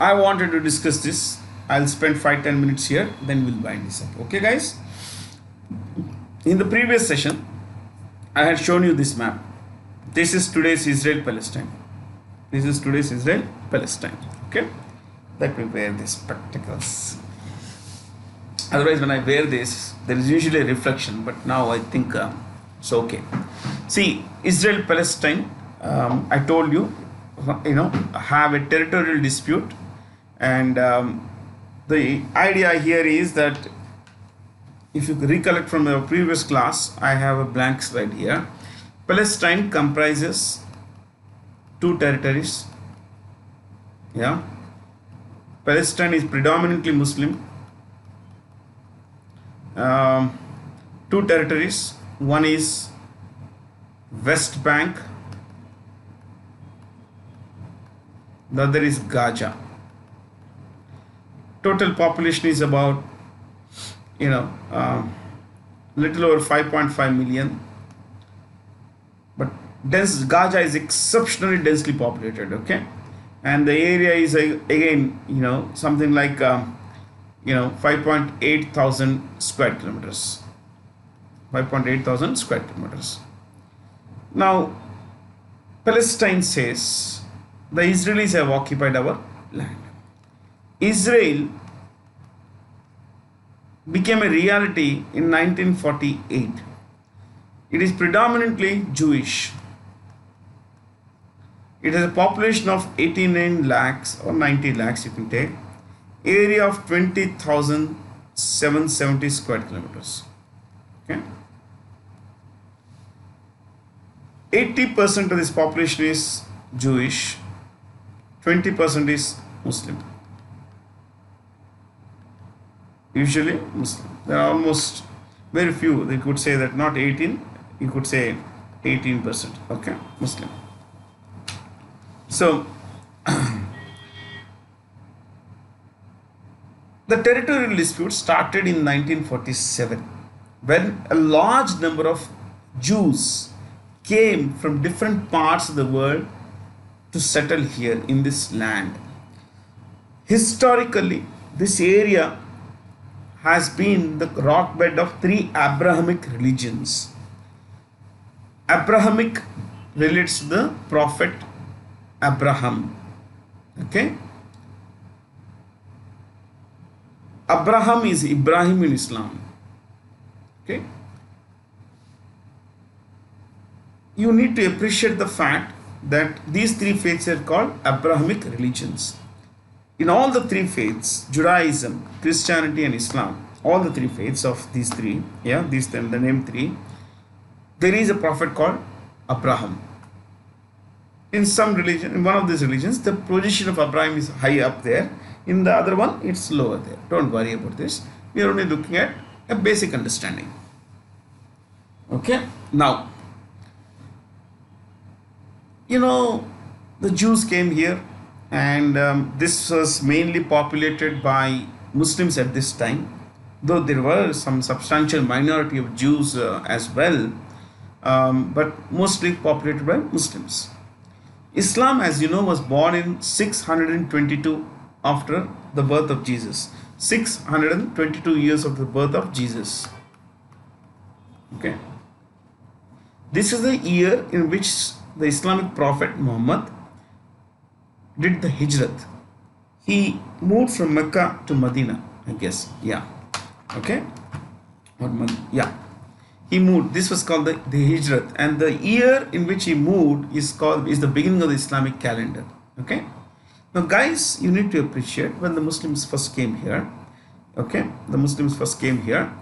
I wanted to discuss this. I'll spend 5-10 minutes here, then we'll wind this up. Okay, guys. In the previous session, I had shown you this map. This is today's Israel-Palestine. Okay. Let me wear these spectacles. Otherwise, when I wear this, there is usually a reflection, but now I think it's okay. See, Israel-Palestine, I told you, have a territorial dispute, and the idea here is that if you recollect from our previous class, I have a blank slide here. Palestine comprises two territories. Palestine is predominantly Muslim. Two territories. One is West Bank. The other is Gaza. Total population is about little over 5.5 million. But Gaza is exceptionally densely populated. Okay, and the area is again something like 5.8 thousand square kilometers. Now, Palestine says the Israelis have occupied our land. Israel became a reality in 1948. It is predominantly Jewish. It has a population of 89 lakhs or 90 lakhs, you can take. Area of 20,770 square kilometers. Okay. 80% of this population is Jewish, 20% is Muslim. Usually Muslim. There are almost very few. They could say that not 18. You could say 18%. Okay, Muslim. So the territorial dispute started in 1947 when a large number of Jews came from different parts of the world to settle here in this land. Historically, this area has been the rock bed of three Abrahamic religions. Abrahamic relates to the prophet Abraham. Okay? Abraham is Ibrahim in Islam. Okay? You need to appreciate the fact that these three faiths are called Abrahamic religions. In all the three faiths, Judaism, Christianity, and Islam, all the three faiths of these three, the name three, there is a prophet called Abraham. In some religion, in one of these religions, the position of Abraham is high up there. In the other one, it's lower there. Don't worry about this. We are only looking at a basic understanding. Okay? Now, the Jews came here, and this was mainly populated by Muslims at this time, though there were some substantial minority of Jews as well, but mostly populated by Muslims. Islam, as you know, was born in 622 after the birth of Jesus. 622 years of the birth of Jesus. Okay. This is the year in which the Islamic prophet Muhammad did the Hijrat. He moved from Mecca to Medina, I guess. Yeah. Okay. Yeah. He moved. This was called the Hijrat, and the year in which he moved is the beginning of the Islamic calendar. Okay. Now, guys, you need to appreciate when the Muslims first came here. Okay, the Muslims first came here.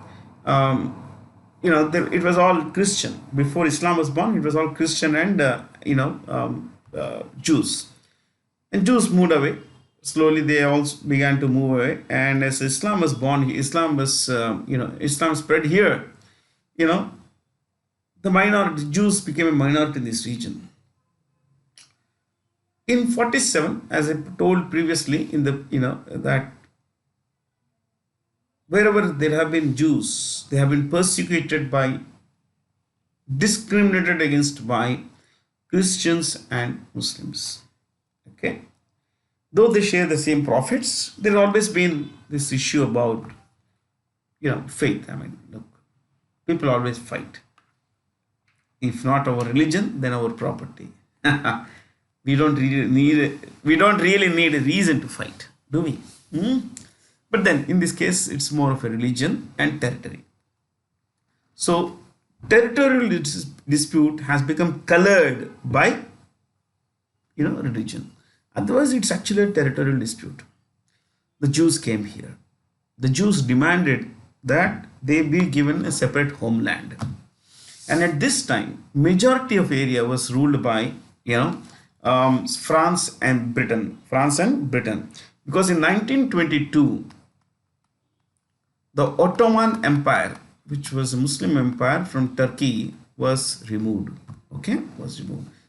It was all Christian. Before Islam was born, it was all Christian and Jews. And Jews moved away. Slowly, they also began to move away. And as Islam was born, Islam spread here. The minority Jews became a minority in this region. In 47, as I told previously, that wherever there have been Jews, they have been persecuted discriminated against by Christians and Muslims. Okay, though they share the same prophets, there has always been this issue about faith. I mean, look, people always fight. If not our religion, then our property. We don't really need a reason to fight, do we? But then, in this case, it's more of a religion and territory. So, territorial dispute has become colored by, religion. Otherwise, it's actually a territorial dispute. The Jews came here. The Jews demanded that they be given a separate homeland. And at this time, majority of area was ruled by, France and Britain. Because in 1922, the Ottoman Empire, which was a Muslim empire from Turkey, was removed. Okay,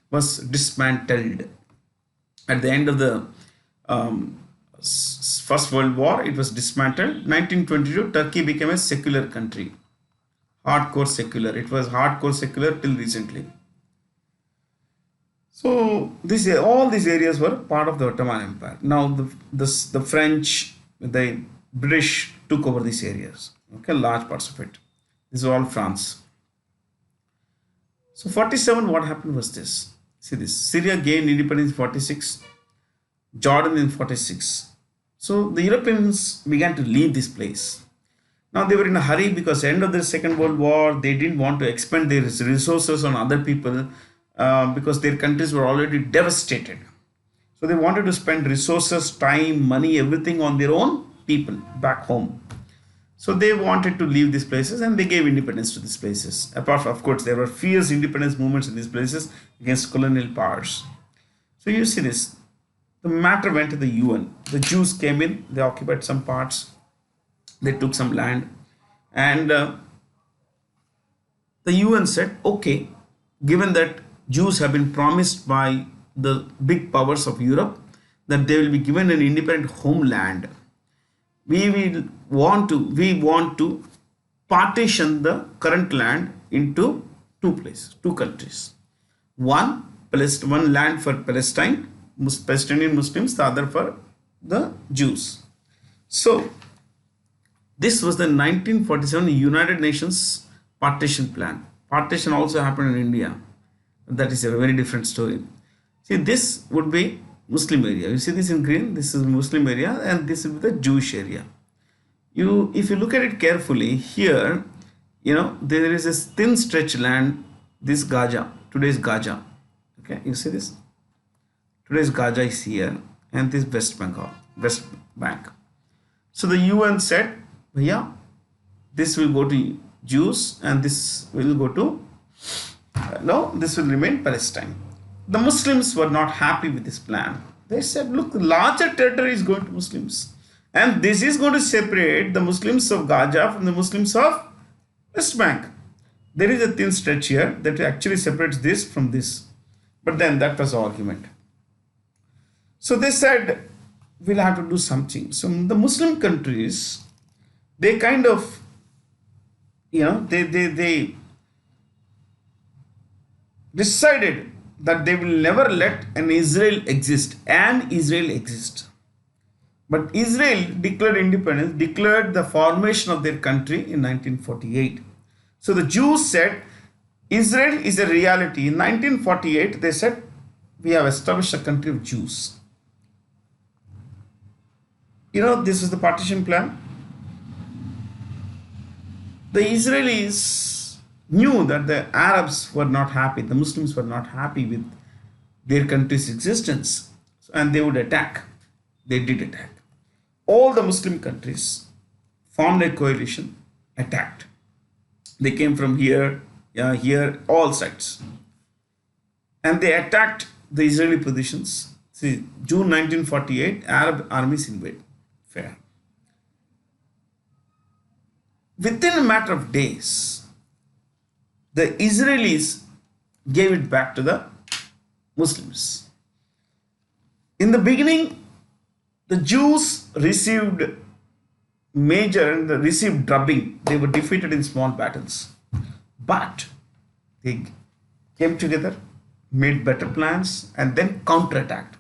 was dismantled. At the end of the First World War, it was dismantled. 1922, Turkey became a secular country. Hardcore secular. It was hardcore secular till recently. So all these areas were part of the Ottoman Empire. Now the French, the British took over these areas. Okay, large parts of it. This is all France. So 47, what happened was this. See this. Syria gained independence in 46. Jordan in 46. So the Europeans began to leave this place. Now they were in a hurry because end of the Second World War, they didn't want to expend their resources on other people because their countries were already devastated. So they wanted to spend resources, time, money, everything on their own people back home. So they wanted to leave these places and they gave independence to these places. Apart from, of course, there were fierce independence movements in these places against colonial powers. So you see this. The matter went to the UN. The Jews came in, they occupied some parts. They took some land, and the UN said, okay, given that Jews have been promised by the big powers of Europe that they will be given an independent homeland, we want to partition the current land into two places, two countries. One land for Palestine, Palestinian Muslims, the other for the Jews. So this was the 1947 United Nations partition plan. Partition also happened in India. That is a very different story. See, this would be Muslim area. You see this in green, this is Muslim area, and this is the Jewish area. If you look at it carefully here, there is a thin stretch land, this Gaza, today's Gaza. Okay, you see this? Today's Gaza is here, and this West Bank. So the UN said, yeah, this will go to Jews, and this will go to this will remain Palestine. The Muslims were not happy with this plan. They said, look, the larger territory is going to Muslims, and this is going to separate the Muslims of Gaza from the Muslims of West Bank. There is a thin stretch here that actually separates this from this. But then that was the argument. So they said, we'll have to do something. So the Muslim countries, they kind of, they decided that they will never let an Israel exist, But Israel declared independence, declared the formation of their country in 1948. So the Jews said, Israel is a reality. In 1948, they said, we have established a country of Jews. This is the partition plan. The Israelis knew that the Arabs were not happy, the Muslims were not happy with their country's existence, and they would attack. They did attack. All the Muslim countries formed a coalition, attacked. They came from here, here, all sides. And they attacked the Israeli positions. See, June 1948, Arab armies invade. Fair. Within a matter of days, the Israelis gave it back to the Muslims. In the beginning, the Jews received drubbing. They were defeated in small battles. But they came together, made better plans, and then counterattacked.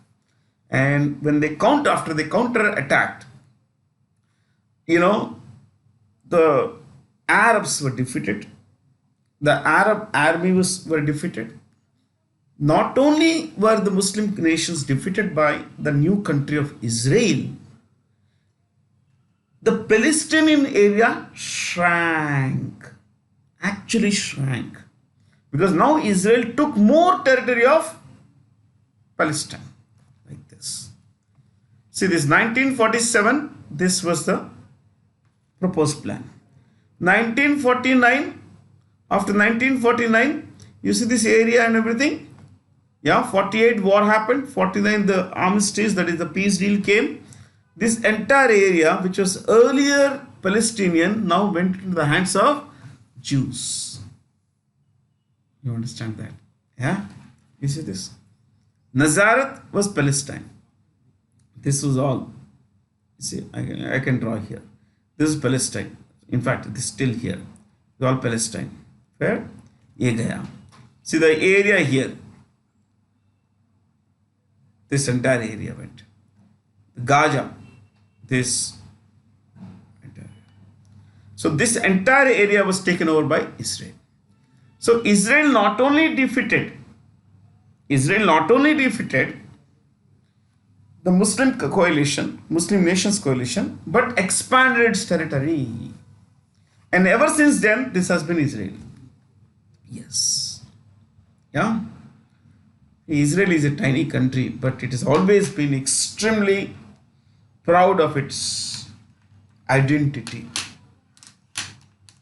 And when after they counterattacked, the Arabs were defeated. The Arab armies were defeated. Not only were the Muslim nations defeated by the new country of Israel, the Palestinian area actually shrank. Because now Israel took more territory of Palestine. Like this. See, this 1947, this was the proposed plan. 1949, after 1949, you see this area and everything. 48 war happened, 49 the armistice, that is the peace deal came. This entire area, which was earlier Palestinian, now went into the hands of Jews. You understand that? Yeah? You see this? Nazareth was Palestine. This was all. You see, I can draw here. This is Palestine. In fact, this is still here. It's all Palestine. Fair? Ye gaya. See the area here. This entire area went. Gaza. This entire. So this entire area was taken over by Israel. So Israel not only defeated the Muslim coalition, Muslim nations coalition, but expanded its territory. And ever since then, this has been Israel. Yes. Yeah. Israel is a tiny country, but it has always been extremely proud of its identity.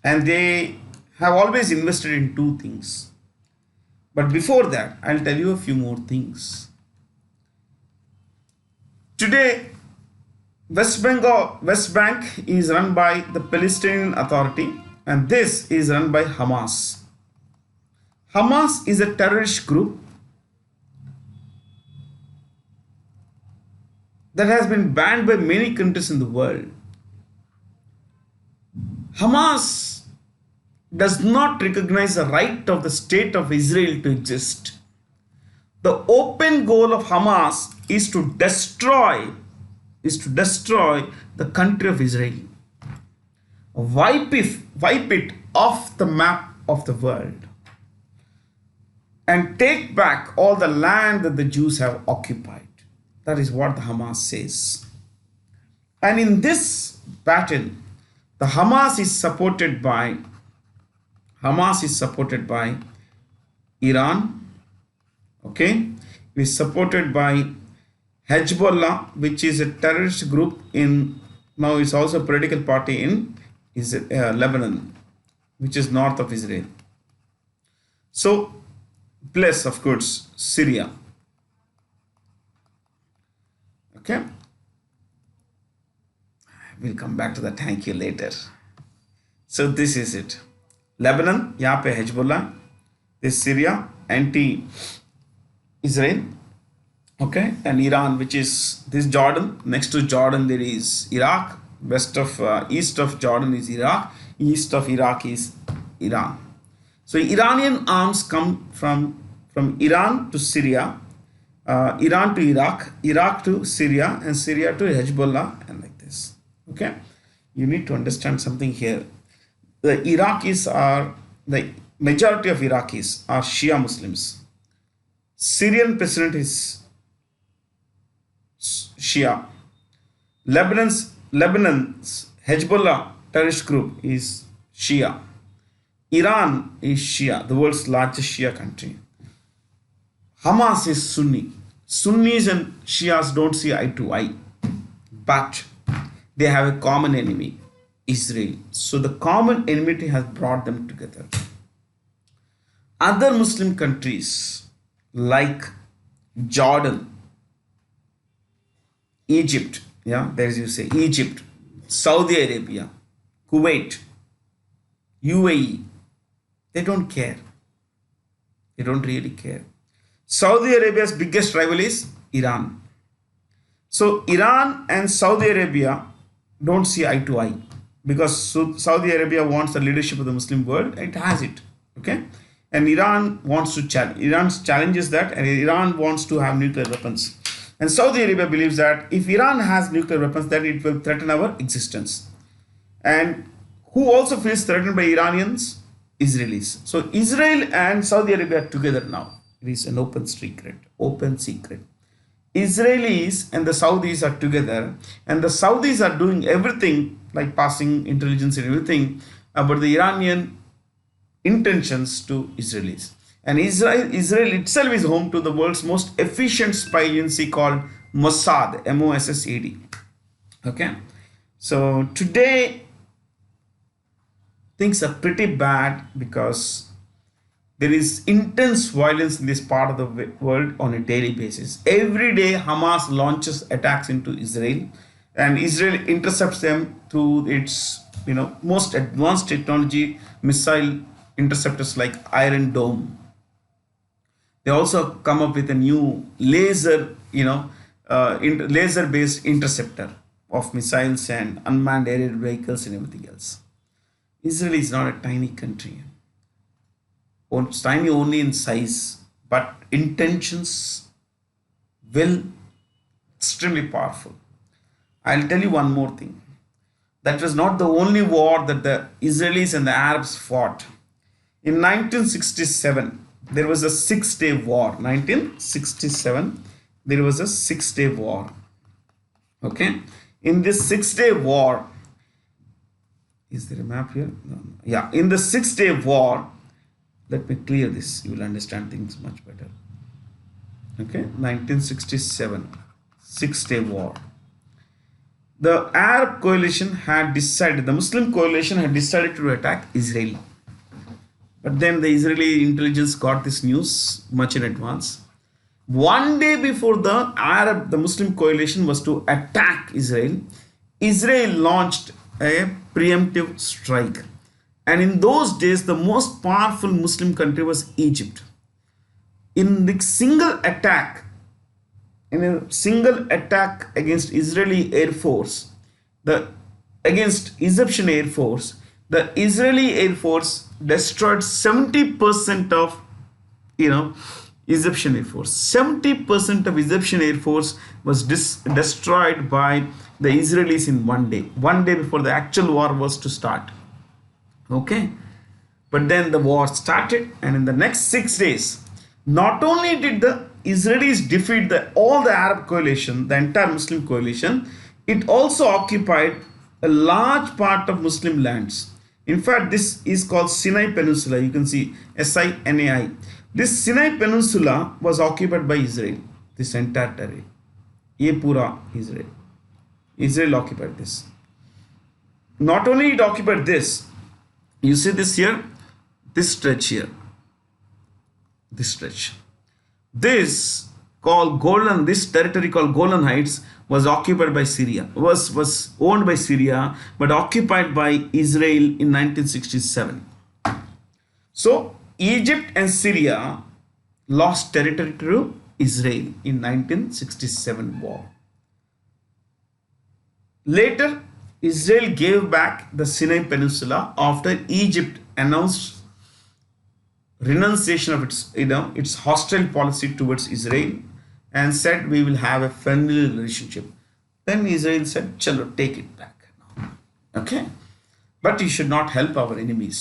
And they have always invested in two things. But before that, I'll tell you a few more things. Today, West Bank is run by the Palestinian Authority, and this is run by Hamas. Hamas is a terrorist group that has been banned by many countries in the world. Hamas does not recognize the right of the state of Israel to exist. The open goal of Hamas is to destroy the country of Israel. Wipe it off the map of the world and take back all the land that the Jews have occupied. That is what the Hamas says. And in this battle, the Hamas is supported by Iran. Okay, it is supported by Hezbollah, which is a terrorist group now is also a political party in Lebanon, which is north of Israel. So, plus of course Syria. Okay, we'll come back to that. Thank you later. So this is it. Lebanon, यहाँ पे Hezbollah, this Syria, anti-Israel. Okay, and Iran, which is this Jordan. Next to Jordan there is Iraq. East of Jordan is Iraq. East of Iraq is Iran. So Iranian arms come from Iran to Syria, Iran to Iraq, Iraq to Syria, and Syria to Hezbollah, and like this. Okay, you need to understand something here. The majority of Iraqis are Shia Muslims. Syrian president is Shia. Lebanon's Hezbollah terrorist group is Shia. Iran is Shia, the world's largest Shia country. Hamas is Sunni. Sunnis and Shias don't see eye to eye, but they have a common enemy, Israel. So the common enmity has brought them together. Other Muslim countries like Jordan, Egypt, Egypt, Saudi Arabia, Kuwait, UAE, they don't care. They don't really care. Saudi Arabia's biggest rival is Iran. So Iran and Saudi Arabia don't see eye to eye because Saudi Arabia wants the leadership of the Muslim world. It has it. Okay. And Iran wants to challenge. Iran challenges that, and Iran wants to have nuclear weapons. And Saudi Arabia believes that if Iran has nuclear weapons, then it will threaten our existence. And who also feels threatened by Iranians? Israelis. So Israel and Saudi Arabia are together now. It is an open secret. Israelis and the Saudis are together, and the Saudis are doing everything like passing intelligence and everything about the Iranian intentions to Israelis. And Israel itself is home to the world's most efficient spy agency called Mossad, Mossad. Okay, so today things are pretty bad because there is intense violence in this part of the world on a daily basis. Every day Hamas launches attacks into Israel, and Israel intercepts them through its most advanced technology missile interceptors like Iron Dome. They also come up with a new laser based interceptor of missiles and unmanned aerial vehicles and everything else. Israel is not a tiny country. It's tiny only in size, but intentions will extremely powerful. I'll tell you one more thing. That was not the only war that the Israelis and the Arabs fought. In 1967, there was a 6-day war. 1967, there was a 6-day war. Okay. In this 6-day war, is there a map here? No. Yeah. In the 6-day war, let me clear this. You will understand things much better. Okay. 1967, 6-day war. The Arab coalition had decided, the Muslim coalition had decided to attack Israel. But then the Israeli intelligence got this news much in advance. One day before the Muslim coalition was to attack Israel, Israel launched a preemptive strike. And in those days, the most powerful Muslim country was Egypt. In the single attack, in a single attack against Israeli Air Force, the against Egyptian Air Force, the Israeli Air Force destroyed 70% of you know Egyptian Air Force. 70% of Egyptian Air Force was destroyed by the Israelis in one day before the actual war was to start. Okay, but then the war started, and in the next 6 days, not only did the Israelis defeat all the Arab coalition, the entire Muslim coalition, it also occupied a large part of Muslim lands. In fact, this is called Sinai Peninsula. You can see Sinai. This Sinai Peninsula was occupied by Israel. This entire territory. Ye pura Israel. Israel occupied this. Not only it occupied this, you see this here, this stretch here, this stretch. This territory called Golan Heights was occupied by Syria, was owned by Syria, but occupied by Israel in 1967. So Egypt and Syria lost territory to Israel in 1967 war. Later, Israel gave back the Sinai Peninsula after Egypt announced renunciation of its hostile policy towards Israel and said we will have a friendly relationship. Then Israel said, "Chalo, take it back." Okay, but you should not help our enemies,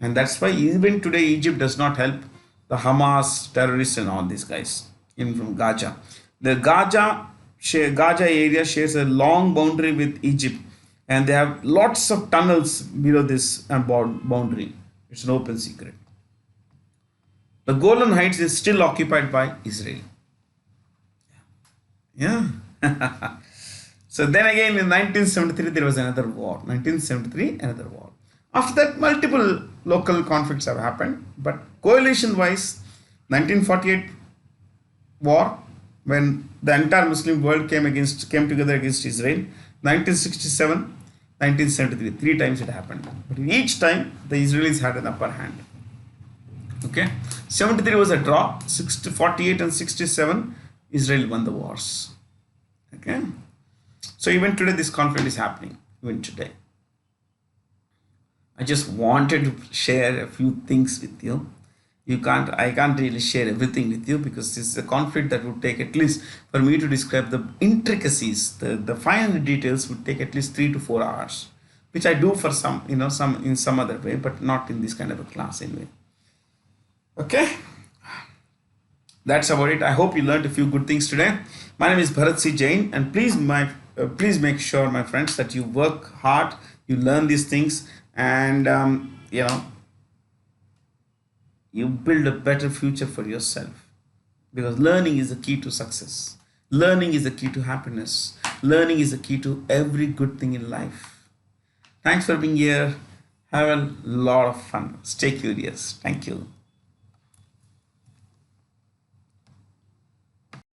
and that's why even today Egypt does not help the Hamas terrorists and all these guys in from Gaza. The Gaza area shares a long boundary with Egypt, and they have lots of tunnels below this boundary. It's an open secret. The Golan Heights is still occupied by Israel. Yeah. So then again in 1973 there was another war. 1973 another war. After that multiple local conflicts have happened, but coalition wise 1948 war, when the entire Muslim world came together against Israel. 1967, 1973, three times it happened. But each time the Israelis had an upper hand. Okay, 73 was a draw. 48 and 67, Israel won the wars. Okay, so even today this conflict is happening. Even today, I just wanted to share a few things with you. I can't really share everything with you because this is a conflict that would take, at least for me to describe the intricacies, the fine details, would take at least 3 to 4 hours, which I do for some in some other way, but not in this kind of a class anyway. Okay, that's about it. I hope you learned a few good things today. My name is Bharat C. Jain, and please make sure, my friends, that you work hard, you learn these things, and you build a better future for yourself, because learning is the key to success. Learning is the key to happiness. Learning is the key to every good thing in life. Thanks for being here. Have a lot of fun. Stay curious. Thank you.